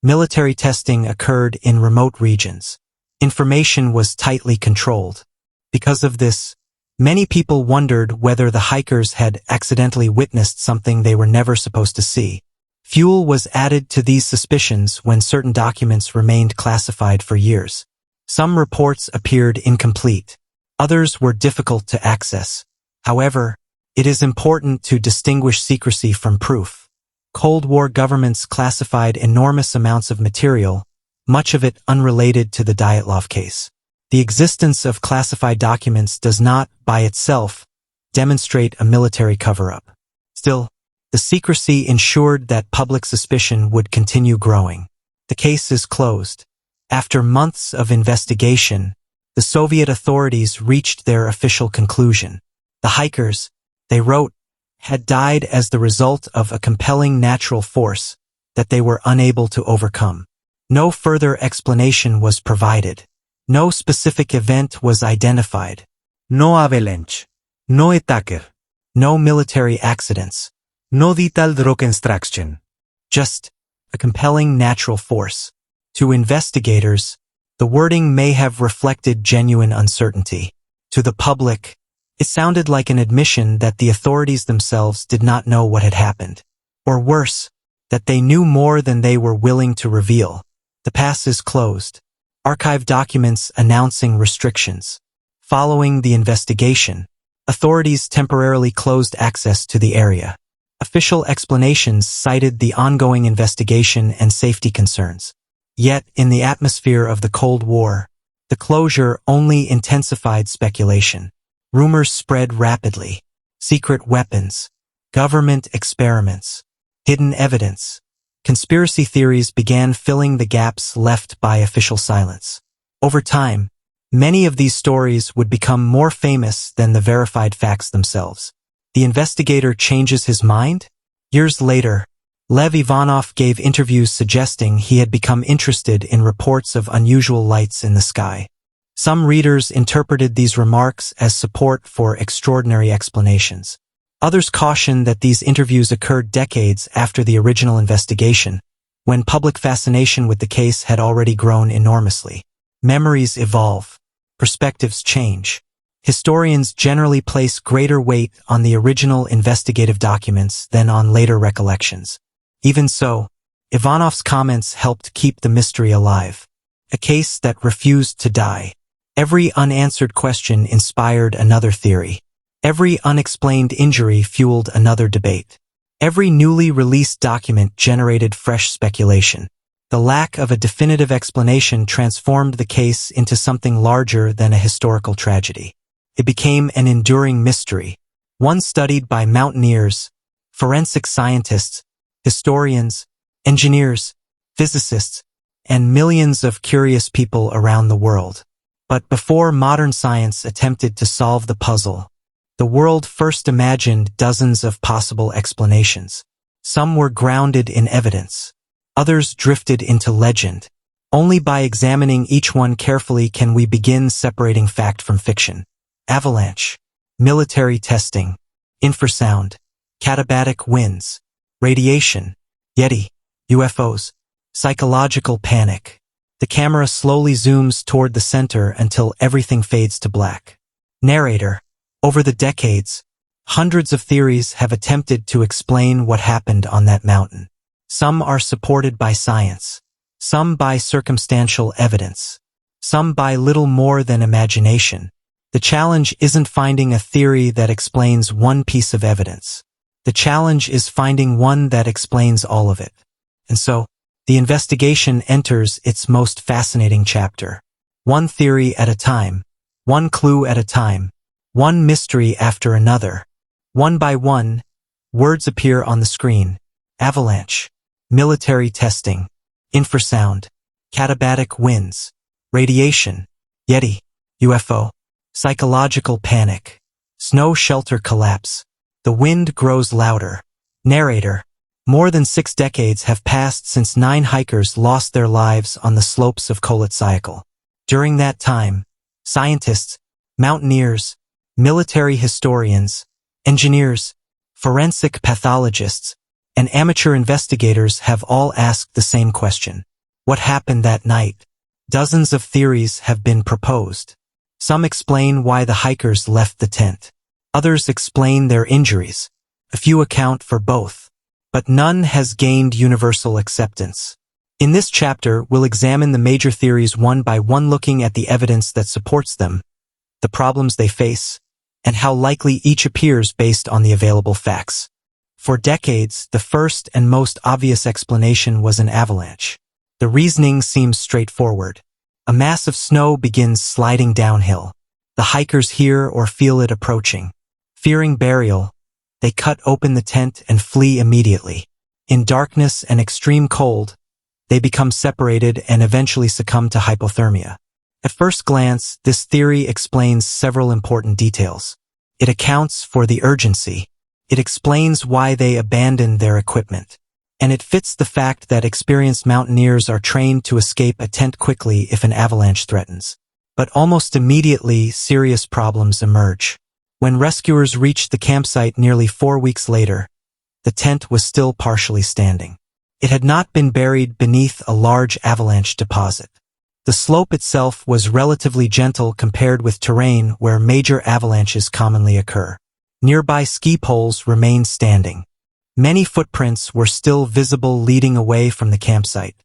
Military testing occurred in remote regions. Information was tightly controlled. Because of this, many people wondered whether the hikers had accidentally witnessed something they were never supposed to see. Fuel was added to these suspicions when certain documents remained classified for years. Some reports appeared incomplete. Others were difficult to access. However, it is important to distinguish secrecy from proof. Cold War governments classified enormous amounts of material, much of it unrelated to the Dyatlov case. The existence of classified documents does not, by itself, demonstrate a military cover-up. Still, the secrecy ensured that public suspicion would continue growing. The case is closed. After months of investigation, the Soviet authorities reached their official conclusion. The hikers, they wrote, had died as the result of a compelling natural force that they were unable to overcome. No further explanation was provided. No specific event was identified. No avalanche. No attacker. No military accidents. No vital drug extraction. Just a compelling natural force. To investigators, the wording may have reflected genuine uncertainty. To the public, it sounded like an admission that the authorities themselves did not know what had happened. Or worse, that they knew more than they were willing to reveal. The pass is closed. Archive documents announcing restrictions. Following the investigation, authorities temporarily closed access to the area. Official explanations cited the ongoing investigation and safety concerns. Yet, in the atmosphere of the Cold War, the closure only intensified speculation. Rumors spread rapidly. Secret weapons, government experiments, hidden evidence. Conspiracy theories began filling the gaps left by official silence. Over time, many of these stories would become more famous than the verified facts themselves. The investigator changes his mind? Years later, Lev Ivanov gave interviews suggesting he had become interested in reports of unusual lights in the sky. Some readers interpreted these remarks as support for extraordinary explanations. Others cautioned that these interviews occurred decades after the original investigation, when public fascination with the case had already grown enormously. Memories evolve. Perspectives change. Historians generally place greater weight on the original investigative documents than on later recollections. Even so, Ivanov's comments helped keep the mystery alive. A case that refused to die. Every unanswered question inspired another theory. Every unexplained injury fueled another debate. Every newly released document generated fresh speculation. The lack of a definitive explanation transformed the case into something larger than a historical tragedy. It became an enduring mystery, one studied by mountaineers, forensic scientists, historians, engineers, physicists, and millions of curious people around the world. But before modern science attempted to solve the puzzle, The world first imagined dozens of possible explanations. Some were grounded in evidence. Others drifted into legend. Only by examining each one carefully can we begin separating fact from fiction. Avalanche, military testing, infrasound, katabatic winds, radiation, Yeti, UFOs, psychological panic. The camera slowly zooms toward the center until everything fades to black. Narrator. Over the decades, hundreds of theories have attempted to explain what happened on that mountain. Some are supported by science, some by circumstantial evidence, some by little more than imagination. The challenge isn't finding a theory that explains one piece of evidence. The challenge is finding one that explains all of it. And so, the investigation enters its most fascinating chapter. One theory at a time, one clue at a time, one mystery after another. One by one, words appear on the screen. Avalanche, military testing, infrasound, katabatic winds, radiation, Yeti, UFO, psychological panic, snow shelter collapse. The wind grows louder. Narrator. More than 6 decades have passed since 9 hikers lost their lives on the slopes of Koletsyakhl. During that time, scientists, mountaineers, military historians, engineers, forensic pathologists, and amateur investigators have all asked the same question. What happened that night? Dozens of theories have been proposed. Some explain why the hikers left the tent. Others explain their injuries. A few account for both. But none has gained universal acceptance. In this chapter, we'll examine the major theories one by one, looking at the evidence that supports them, the problems they face, and how likely each appears based on the available facts. For decades, the first and most obvious explanation was an avalanche. The reasoning seems straightforward. A mass of snow begins sliding downhill. The hikers hear or feel it approaching. Fearing burial, they cut open the tent and flee immediately. In darkness and extreme cold, they become separated and eventually succumb to hypothermia. At first glance, this theory explains several important details. It accounts for the urgency. It explains why they abandoned their equipment. And it fits the fact that experienced mountaineers are trained to escape a tent quickly if an avalanche threatens. But almost immediately, serious problems emerge. When rescuers reached the campsite nearly 4 weeks later, the tent was still partially standing. It had not been buried beneath a large avalanche deposit. The slope itself was relatively gentle compared with terrain where major avalanches commonly occur. Nearby ski poles remained standing. Many footprints were still visible leading away from the campsite.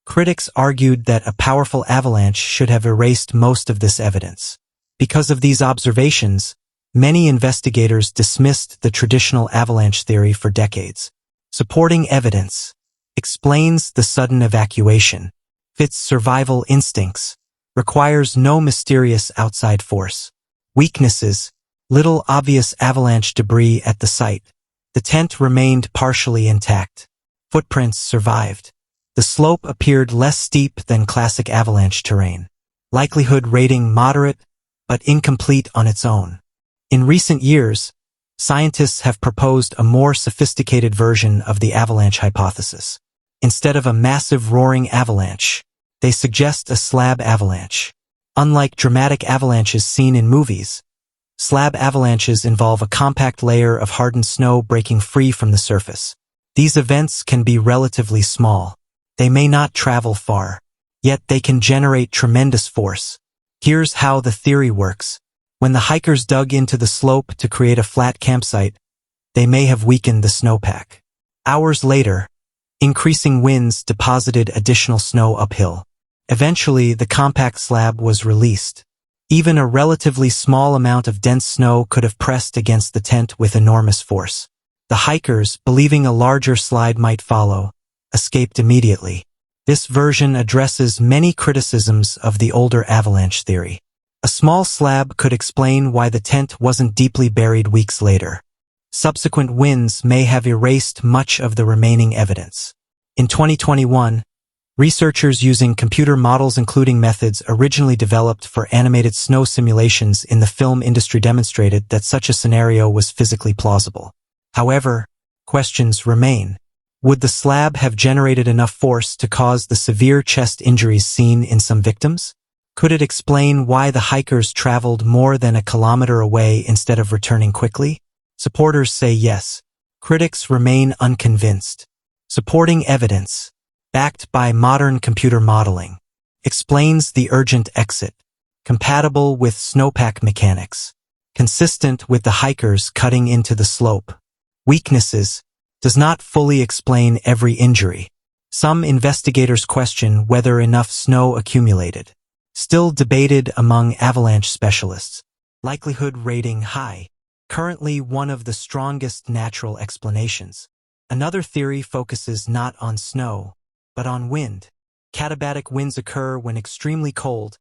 Critics argued that a powerful avalanche should have erased most of this evidence. Because of these observations, many investigators dismissed the traditional avalanche theory for decades. Supporting evidence explains the sudden evacuation, fits survival instincts, requires no mysterious outside force. Weaknesses, little obvious avalanche debris at the site. The tent remained partially intact. Footprints survived. The slope appeared less steep than classic avalanche terrain. Likelihood rating moderate, but incomplete on its own. In recent years, scientists have proposed a more sophisticated version of the avalanche hypothesis. Instead of a massive roaring avalanche, they suggest a slab avalanche. Unlike dramatic avalanches seen in movies, slab avalanches involve a compact layer of hardened snow breaking free from the surface. These events can be relatively small. They may not travel far, yet they can generate tremendous force. Here's how the theory works. When the hikers dug into the slope to create a flat campsite, they may have weakened the snowpack. Hours later, increasing winds deposited additional snow uphill. Eventually, the compact slab was released. Even a relatively small amount of dense snow could have pressed against the tent with enormous force. The hikers, believing a larger slide might follow, escaped immediately. This version addresses many criticisms of the older avalanche theory. A small slab could explain why the tent wasn't deeply buried weeks later. Subsequent winds may have erased much of the remaining evidence. In 2021, Researchers using computer models including methods originally developed for animated snow simulations in the film industry demonstrated that such a scenario was physically plausible. However, questions remain. Would the slab have generated enough force to cause the severe chest injuries seen in some victims? Could it explain why the hikers traveled more than a kilometer away instead of returning quickly? Supporters say yes. Critics remain unconvinced. Supporting evidence, backed by modern computer modeling, explains the urgent exit, compatible with snowpack mechanics, consistent with the hikers cutting into the slope. Weaknesses, does not fully explain every injury. Some investigators question whether enough snow accumulated. Still debated among avalanche specialists. Likelihood rating high. Currently one of the strongest natural explanations. Another theory focuses not on snow, but on wind. Katabatic winds occur when extremely cold,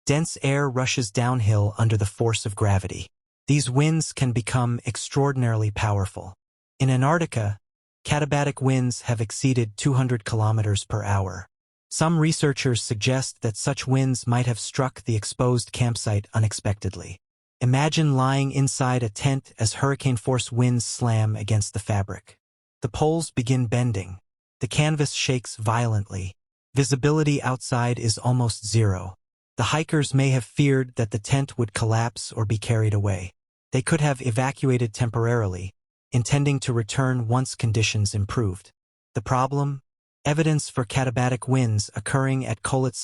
dense air rushes downhill under the force of gravity. These winds can become extraordinarily powerful. In Antarctica, katabatic winds have exceeded 200 kilometers per hour. Some researchers suggest that such winds might have struck the exposed campsite unexpectedly. Imagine lying inside a tent as hurricane-force winds slam against the fabric. The poles begin bending. The canvas shakes violently. Visibility outside is almost zero. The hikers may have feared that the tent would collapse or be carried away. They could have evacuated temporarily, intending to return once conditions improved. The problem? Evidence for katabatic winds occurring at Kolat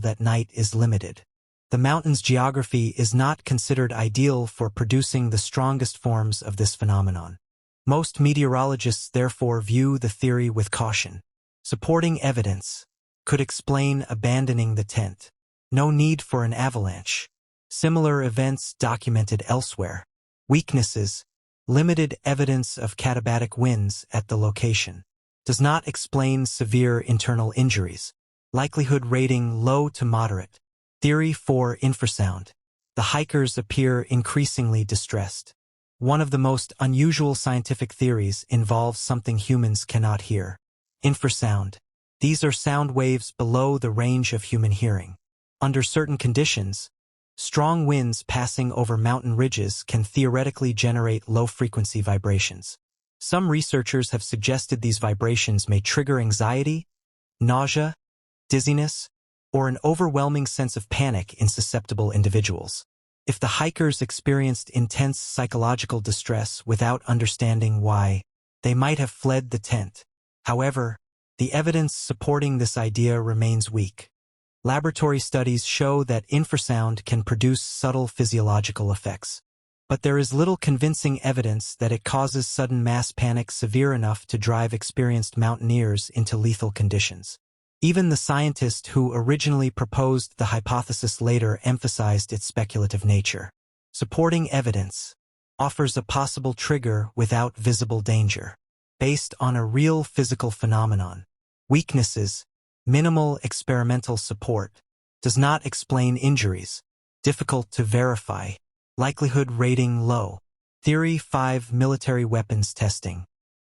that night is limited. The mountain's geography is not considered ideal for producing the strongest forms of this phenomenon. Most meteorologists therefore view the theory with caution. Supporting evidence could explain abandoning the tent. No need for an avalanche. Similar events documented elsewhere. Weaknesses, limited evidence of katabatic winds at the location. Does not explain severe internal injuries. Likelihood rating low to moderate. Theory for infrasound. The hikers appear increasingly distressed. One of the most unusual scientific theories involves something humans cannot hear. Infrasound. These are sound waves below the range of human hearing. Under certain conditions, strong winds passing over mountain ridges can theoretically generate low-frequency vibrations. Some researchers have suggested these vibrations may trigger anxiety, nausea, dizziness, or an overwhelming sense of panic in susceptible individuals. If the hikers experienced intense psychological distress without understanding why, they might have fled the tent. However, the evidence supporting this idea remains weak. Laboratory studies show that infrasound can produce subtle physiological effects. But there is little convincing evidence that it causes sudden mass panic severe enough to drive experienced mountaineers into lethal conditions. Even the scientist who originally proposed the hypothesis later emphasized its speculative nature. Supporting evidence offers a possible trigger without visible danger, based on a real physical phenomenon. Weaknesses, minimal experimental support, does not explain injuries, difficult to verify, likelihood rating low. Theory 5 military weapons testing.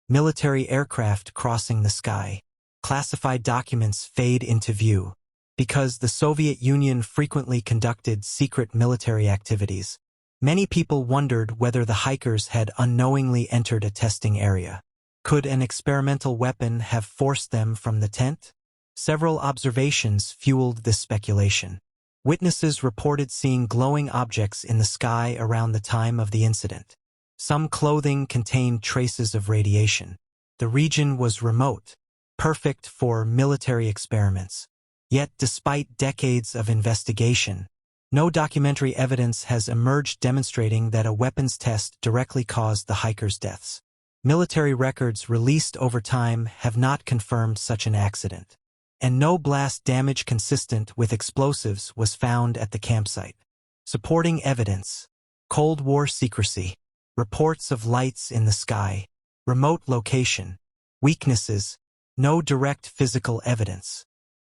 Military aircraft crossing the sky. Classified documents fade into view. Because the Soviet Union frequently conducted secret military activities, many people wondered whether the hikers had unknowingly entered a testing area. Could an experimental weapon have forced them from the tent? Several observations fueled this speculation. Witnesses reported seeing glowing objects in the sky around the time of the incident. Some clothing contained traces of radiation. The region was remote, perfect for military experiments. Yet, despite decades of investigation, no documentary evidence has emerged demonstrating that a weapons test directly caused the hikers' deaths. Military records released over time have not confirmed such an accident, and no blast damage consistent with explosives was found at the campsite. Supporting evidence: Cold War secrecy, reports of lights in the sky, remote location. Weaknesses: no direct physical evidence.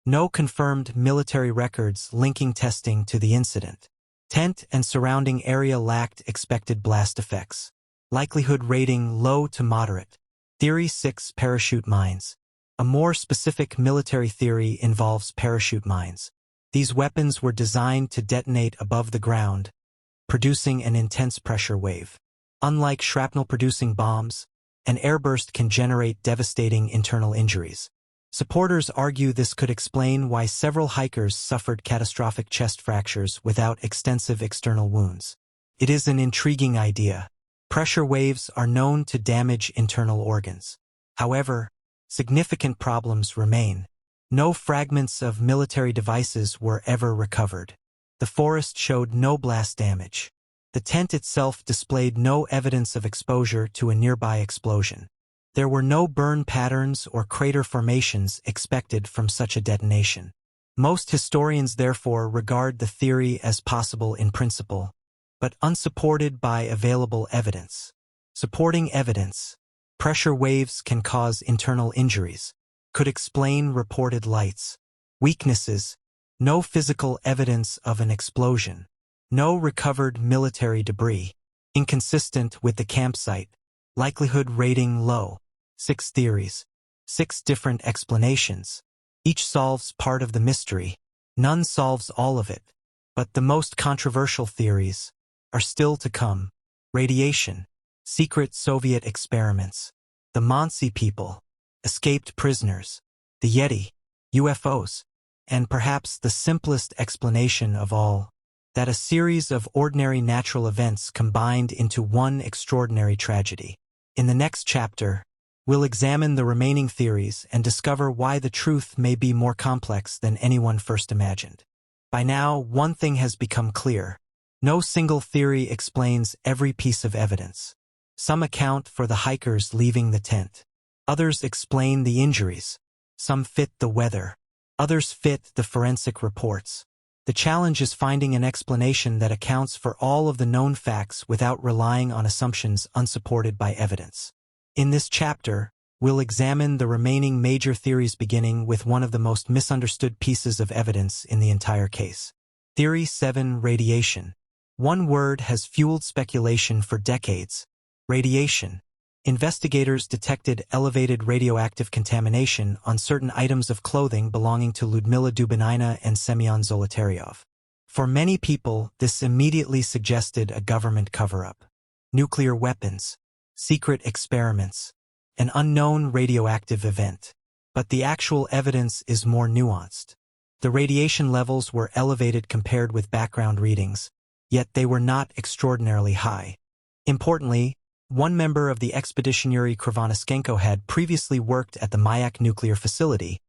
No confirmed military records linking testing to the incident. Tent and surrounding area lacked expected blast effects. Likelihood rating low to moderate. Theory 6 parachute mines. A more specific military theory involves parachute mines. These weapons were designed to detonate above the ground, producing an intense pressure wave. Unlike shrapnel-producing bombs, an airburst can generate devastating internal injuries. Supporters argue this could explain why several hikers suffered catastrophic chest fractures without extensive external wounds. It is an intriguing idea. Pressure waves are known to damage internal organs. However, significant problems remain. No fragments of military devices were ever recovered. The forest showed no blast damage. The tent itself displayed no evidence of exposure to a nearby explosion. There were no burn patterns or crater formations expected from such a detonation. Most historians therefore regard the theory as possible in principle, but unsupported by available evidence. Supporting evidence: pressure waves can cause internal injuries, could explain reported lights. Weaknesses: no physical evidence of an explosion, no recovered military debris, inconsistent with the campsite, likelihood rating low. 6 theories, 6 different explanations. Each solves part of the mystery. None solves all of it. But the most controversial theories are still to come. Radiation, secret Soviet experiments, the Mansi people, escaped prisoners, the Yeti, UFOs, and perhaps the simplest explanation of all, that a series of ordinary natural events combined into one extraordinary tragedy. In the next chapter, we'll examine the remaining theories and discover why the truth may be more complex than anyone first imagined. By now, one thing has become clear. No single theory explains every piece of evidence. Some account for the hikers leaving the tent. Others explain the injuries. Some fit the weather. Others fit the forensic reports. The challenge is finding an explanation that accounts for all of the known facts without relying on assumptions unsupported by evidence. In this chapter, we'll examine the remaining major theories beginning with one of the most misunderstood pieces of evidence in the entire case. Theory 7: Radiation. One word has fueled speculation for decades: radiation. Investigators detected elevated radioactive contamination on certain items of clothing belonging to Lyudmila Dubinina and Semyon Zolotaryov. For many people, this immediately suggested a government cover-up. Nuclear weapons, secret experiments, an unknown radioactive event. But the actual evidence is more nuanced. The radiation levels were elevated compared with background readings, yet they were not extraordinarily high. Importantly, one member of the expedition, Yuri Krivonischenko, had previously worked at the Mayak nuclear facility,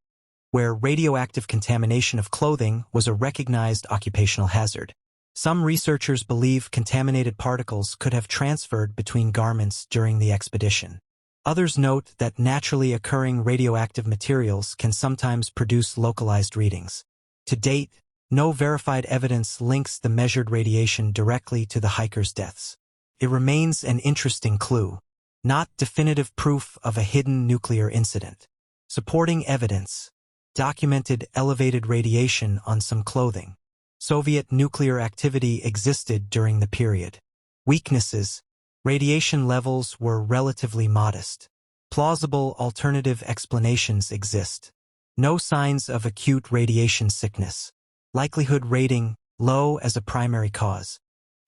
where radioactive contamination of clothing was a recognized occupational hazard. Some researchers believe contaminated particles could have transferred between garments during the expedition. Others note that naturally occurring radioactive materials can sometimes produce localized readings. To date, no verified evidence links the measured radiation directly to the hikers' deaths. It remains an interesting clue, not definitive proof of a hidden nuclear incident. Supporting evidence: documented elevated radiation on some clothing. Soviet nuclear activity existed during the period. Weaknesses: radiation levels were relatively modest. Plausible alternative explanations exist. No signs of acute radiation sickness. Likelihood rating low as a primary cause.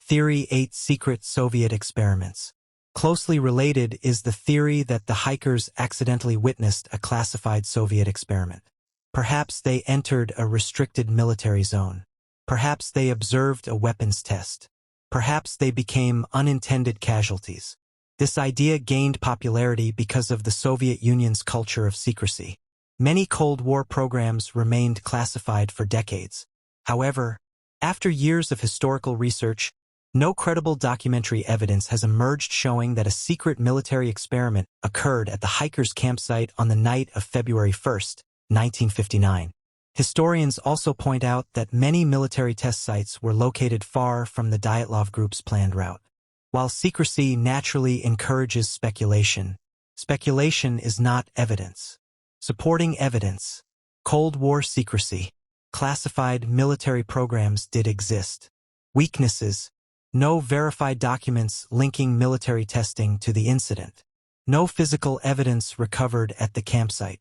Theory 8: Secret Soviet experiments. Closely related is the theory that the hikers accidentally witnessed a classified Soviet experiment. Perhaps they entered a restricted military zone. Perhaps they observed a weapons test. Perhaps they became unintended casualties. This idea gained popularity because of the Soviet Union's culture of secrecy. Many Cold War programs remained classified for decades. However, after years of historical research, no credible documentary evidence has emerged showing that a secret military experiment occurred at the hikers' campsite on the night of February 1, 1959. Historians also point out that many military test sites were located far from the Dyatlov Group's planned route. While secrecy naturally encourages speculation, speculation is not evidence. Supporting evidence: Cold War secrecy. Classified military programs did exist. Weaknesses: no verified documents linking military testing to the incident. No physical evidence recovered at the campsite.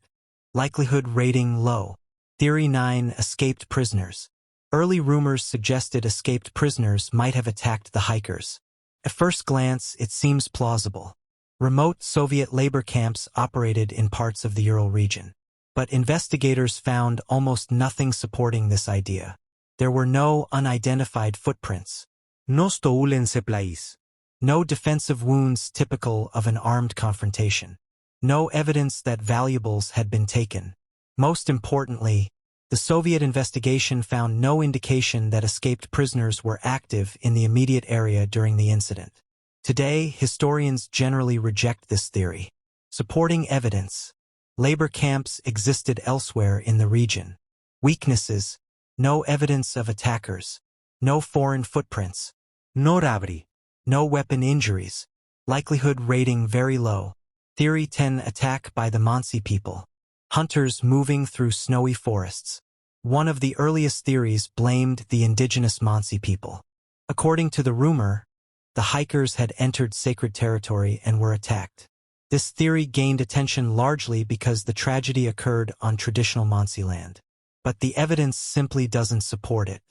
Likelihood rating low. Theory 9. Escaped prisoners. Early rumors suggested escaped prisoners might have attacked the hikers. At first glance, it seems plausible. Remote Soviet labor camps operated in parts of the Ural region. But investigators found almost nothing supporting this idea. There were no unidentified footprints. No stolen supplies. No defensive wounds typical of an armed confrontation. No evidence that valuables had been taken. Most importantly, the Soviet investigation found no indication that escaped prisoners were active in the immediate area during the incident. Today, historians generally reject this theory. Supporting evidence. Labor camps existed elsewhere in the region. Weaknesses. No evidence of attackers. No foreign footprints. No robbery. No weapon injuries. Likelihood rating very low. Theory 10. Attack by the Mansi people. Hunters moving through snowy forests. One of the earliest theories blamed the indigenous Mansi people. According to the rumor, the hikers had entered sacred territory and were attacked. This theory gained attention largely because the tragedy occurred on traditional Mansi land. But the evidence simply doesn't support it.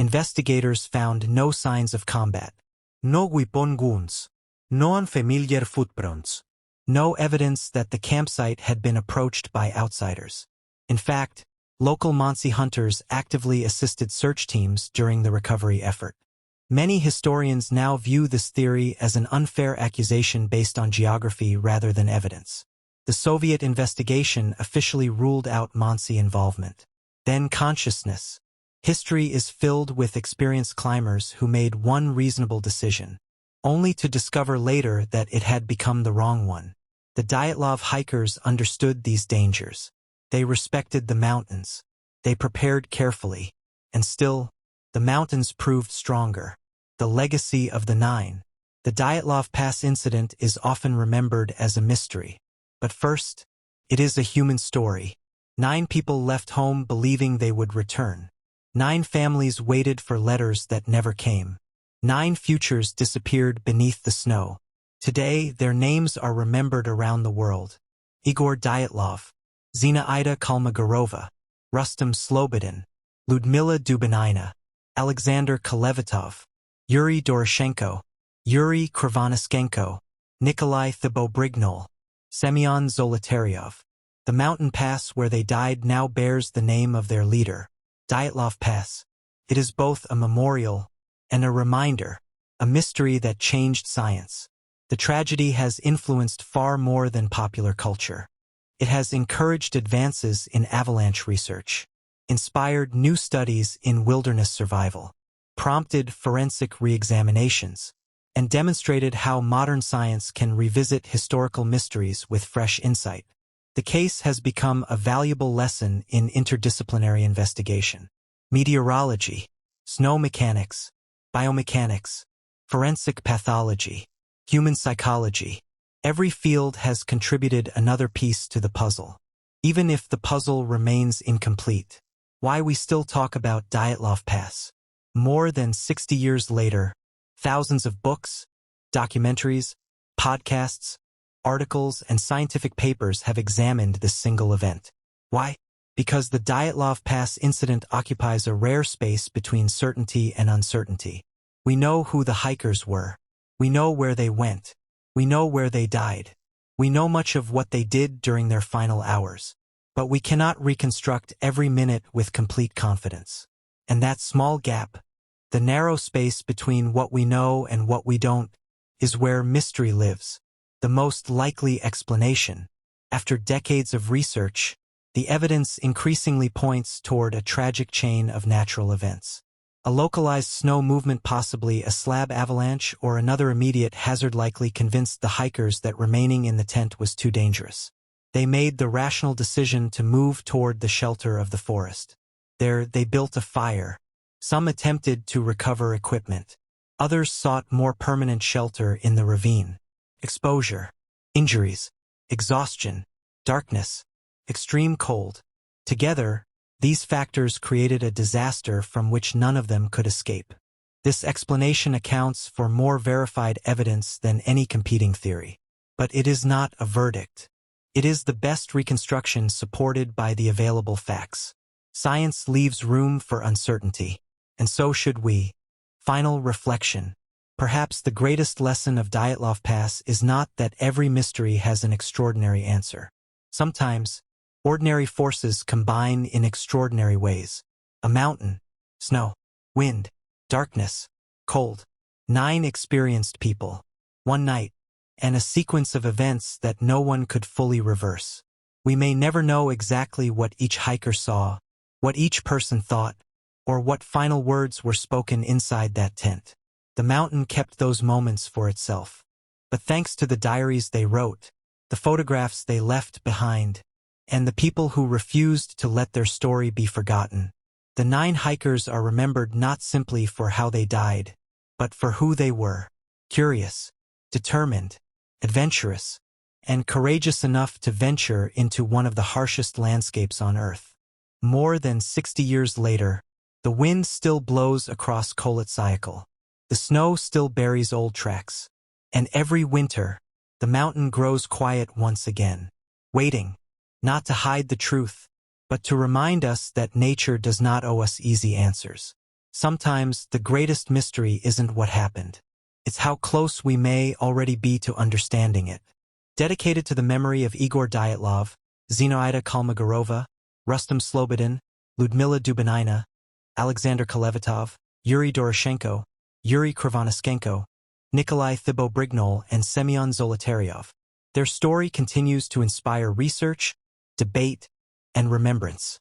Investigators found no signs of combat. No weapon wounds. No unfamiliar footprints. No evidence that the campsite had been approached by outsiders. In fact, local Mansi hunters actively assisted search teams during the recovery effort. Many historians now view this theory as an unfair accusation based on geography rather than evidence. The Soviet investigation officially ruled out Mansi involvement. Then consciousness. History is filled with experienced climbers who made one reasonable decision, only to discover later that it had become the wrong one. The Dyatlov hikers understood these dangers. They respected the mountains. They prepared carefully. And still, the mountains proved stronger. The legacy of the 9. The Dyatlov Pass Incident is often remembered as a mystery. But first, it is a human story. 9 people left home believing they would return. 9 families waited for letters that never came. 9 futures disappeared beneath the snow. Today, their names are remembered around the world. Igor Dyatlov, Zinaida Kolmogorova, Rustam Slobodin, Ludmila Dubinina, Alexander Kolevatov, Yuri Doroshenko, Yuri Krivonischenko, Nikolai Thibault-Brignol, Semyon Zolotaryov. The mountain pass where they died now bears the name of their leader, Dyatlov Pass. It is both a memorial and a reminder, a mystery that changed science. The tragedy has influenced far more than popular culture. It has encouraged advances in avalanche research, inspired new studies in wilderness survival, prompted forensic re-examinations, and demonstrated how modern science can revisit historical mysteries with fresh insight. The case has become a valuable lesson in interdisciplinary investigation. Meteorology, snow mechanics, biomechanics, forensic pathology, human psychology. Every field has contributed another piece to the puzzle. Even if the puzzle remains incomplete, why we still talk about Dyatlov Pass? More than 60 years later, thousands of books, documentaries, podcasts, articles, and scientific papers have examined this single event. Why? Because the Dyatlov Pass incident occupies a rare space between certainty and uncertainty. We know who the hikers were. We know where they went. We know where they died. We know much of what they did during their final hours. But we cannot reconstruct every minute with complete confidence. And that small gap, the narrow space between what we know and what we don't, is where mystery lives. The most likely explanation. After decades of research, the evidence increasingly points toward a tragic chain of natural events. A localized snow movement, possibly a slab avalanche, or another immediate hazard likely convinced the hikers that remaining in the tent was too dangerous. They made the rational decision to move toward the shelter of the forest. There, they built a fire. Some attempted to recover equipment. Others sought more permanent shelter in the ravine. Exposure, injuries, exhaustion, darkness, extreme cold. Together, these factors created a disaster from which none of them could escape. This explanation accounts for more verified evidence than any competing theory. But it is not a verdict. It is the best reconstruction supported by the available facts. Science leaves room for uncertainty, and so should we. Final reflection. Perhaps the greatest lesson of Dyatlov Pass is not that every mystery has an extraordinary answer. Sometimes, ordinary forces combine in extraordinary ways. A mountain, snow, wind, darkness, cold. 9 experienced people, one night, and a sequence of events that no one could fully reverse. We may never know exactly what each hiker saw, what each person thought, or what final words were spoken inside that tent. The mountain kept those moments for itself. But thanks to the diaries they wrote, the photographs they left behind, and the people who refused to let their story be forgotten, the 9 hikers are remembered not simply for how they died, but for who they were: curious, determined, adventurous, and courageous enough to venture into one of the harshest landscapes on Earth. More than 60 years later, the wind still blows across Koletsyakal. The snow still buries old tracks. And every winter, the mountain grows quiet once again, waiting, not to hide the truth, but to remind us that nature does not owe us easy answers. Sometimes the greatest mystery isn't what happened. It's how close we may already be to understanding it. Dedicated to the memory of Igor Dyatlov, Zinaida Kalmogorova, Rustam Slobodin, Ludmila Dubinina, Alexander Kolevatov, Yuri Doroshenko, Yuri Krivonischenko, Nikolai Thibault-Brignol, and Semyon Zolotaryov. Their story continues to inspire research, debate, and remembrance.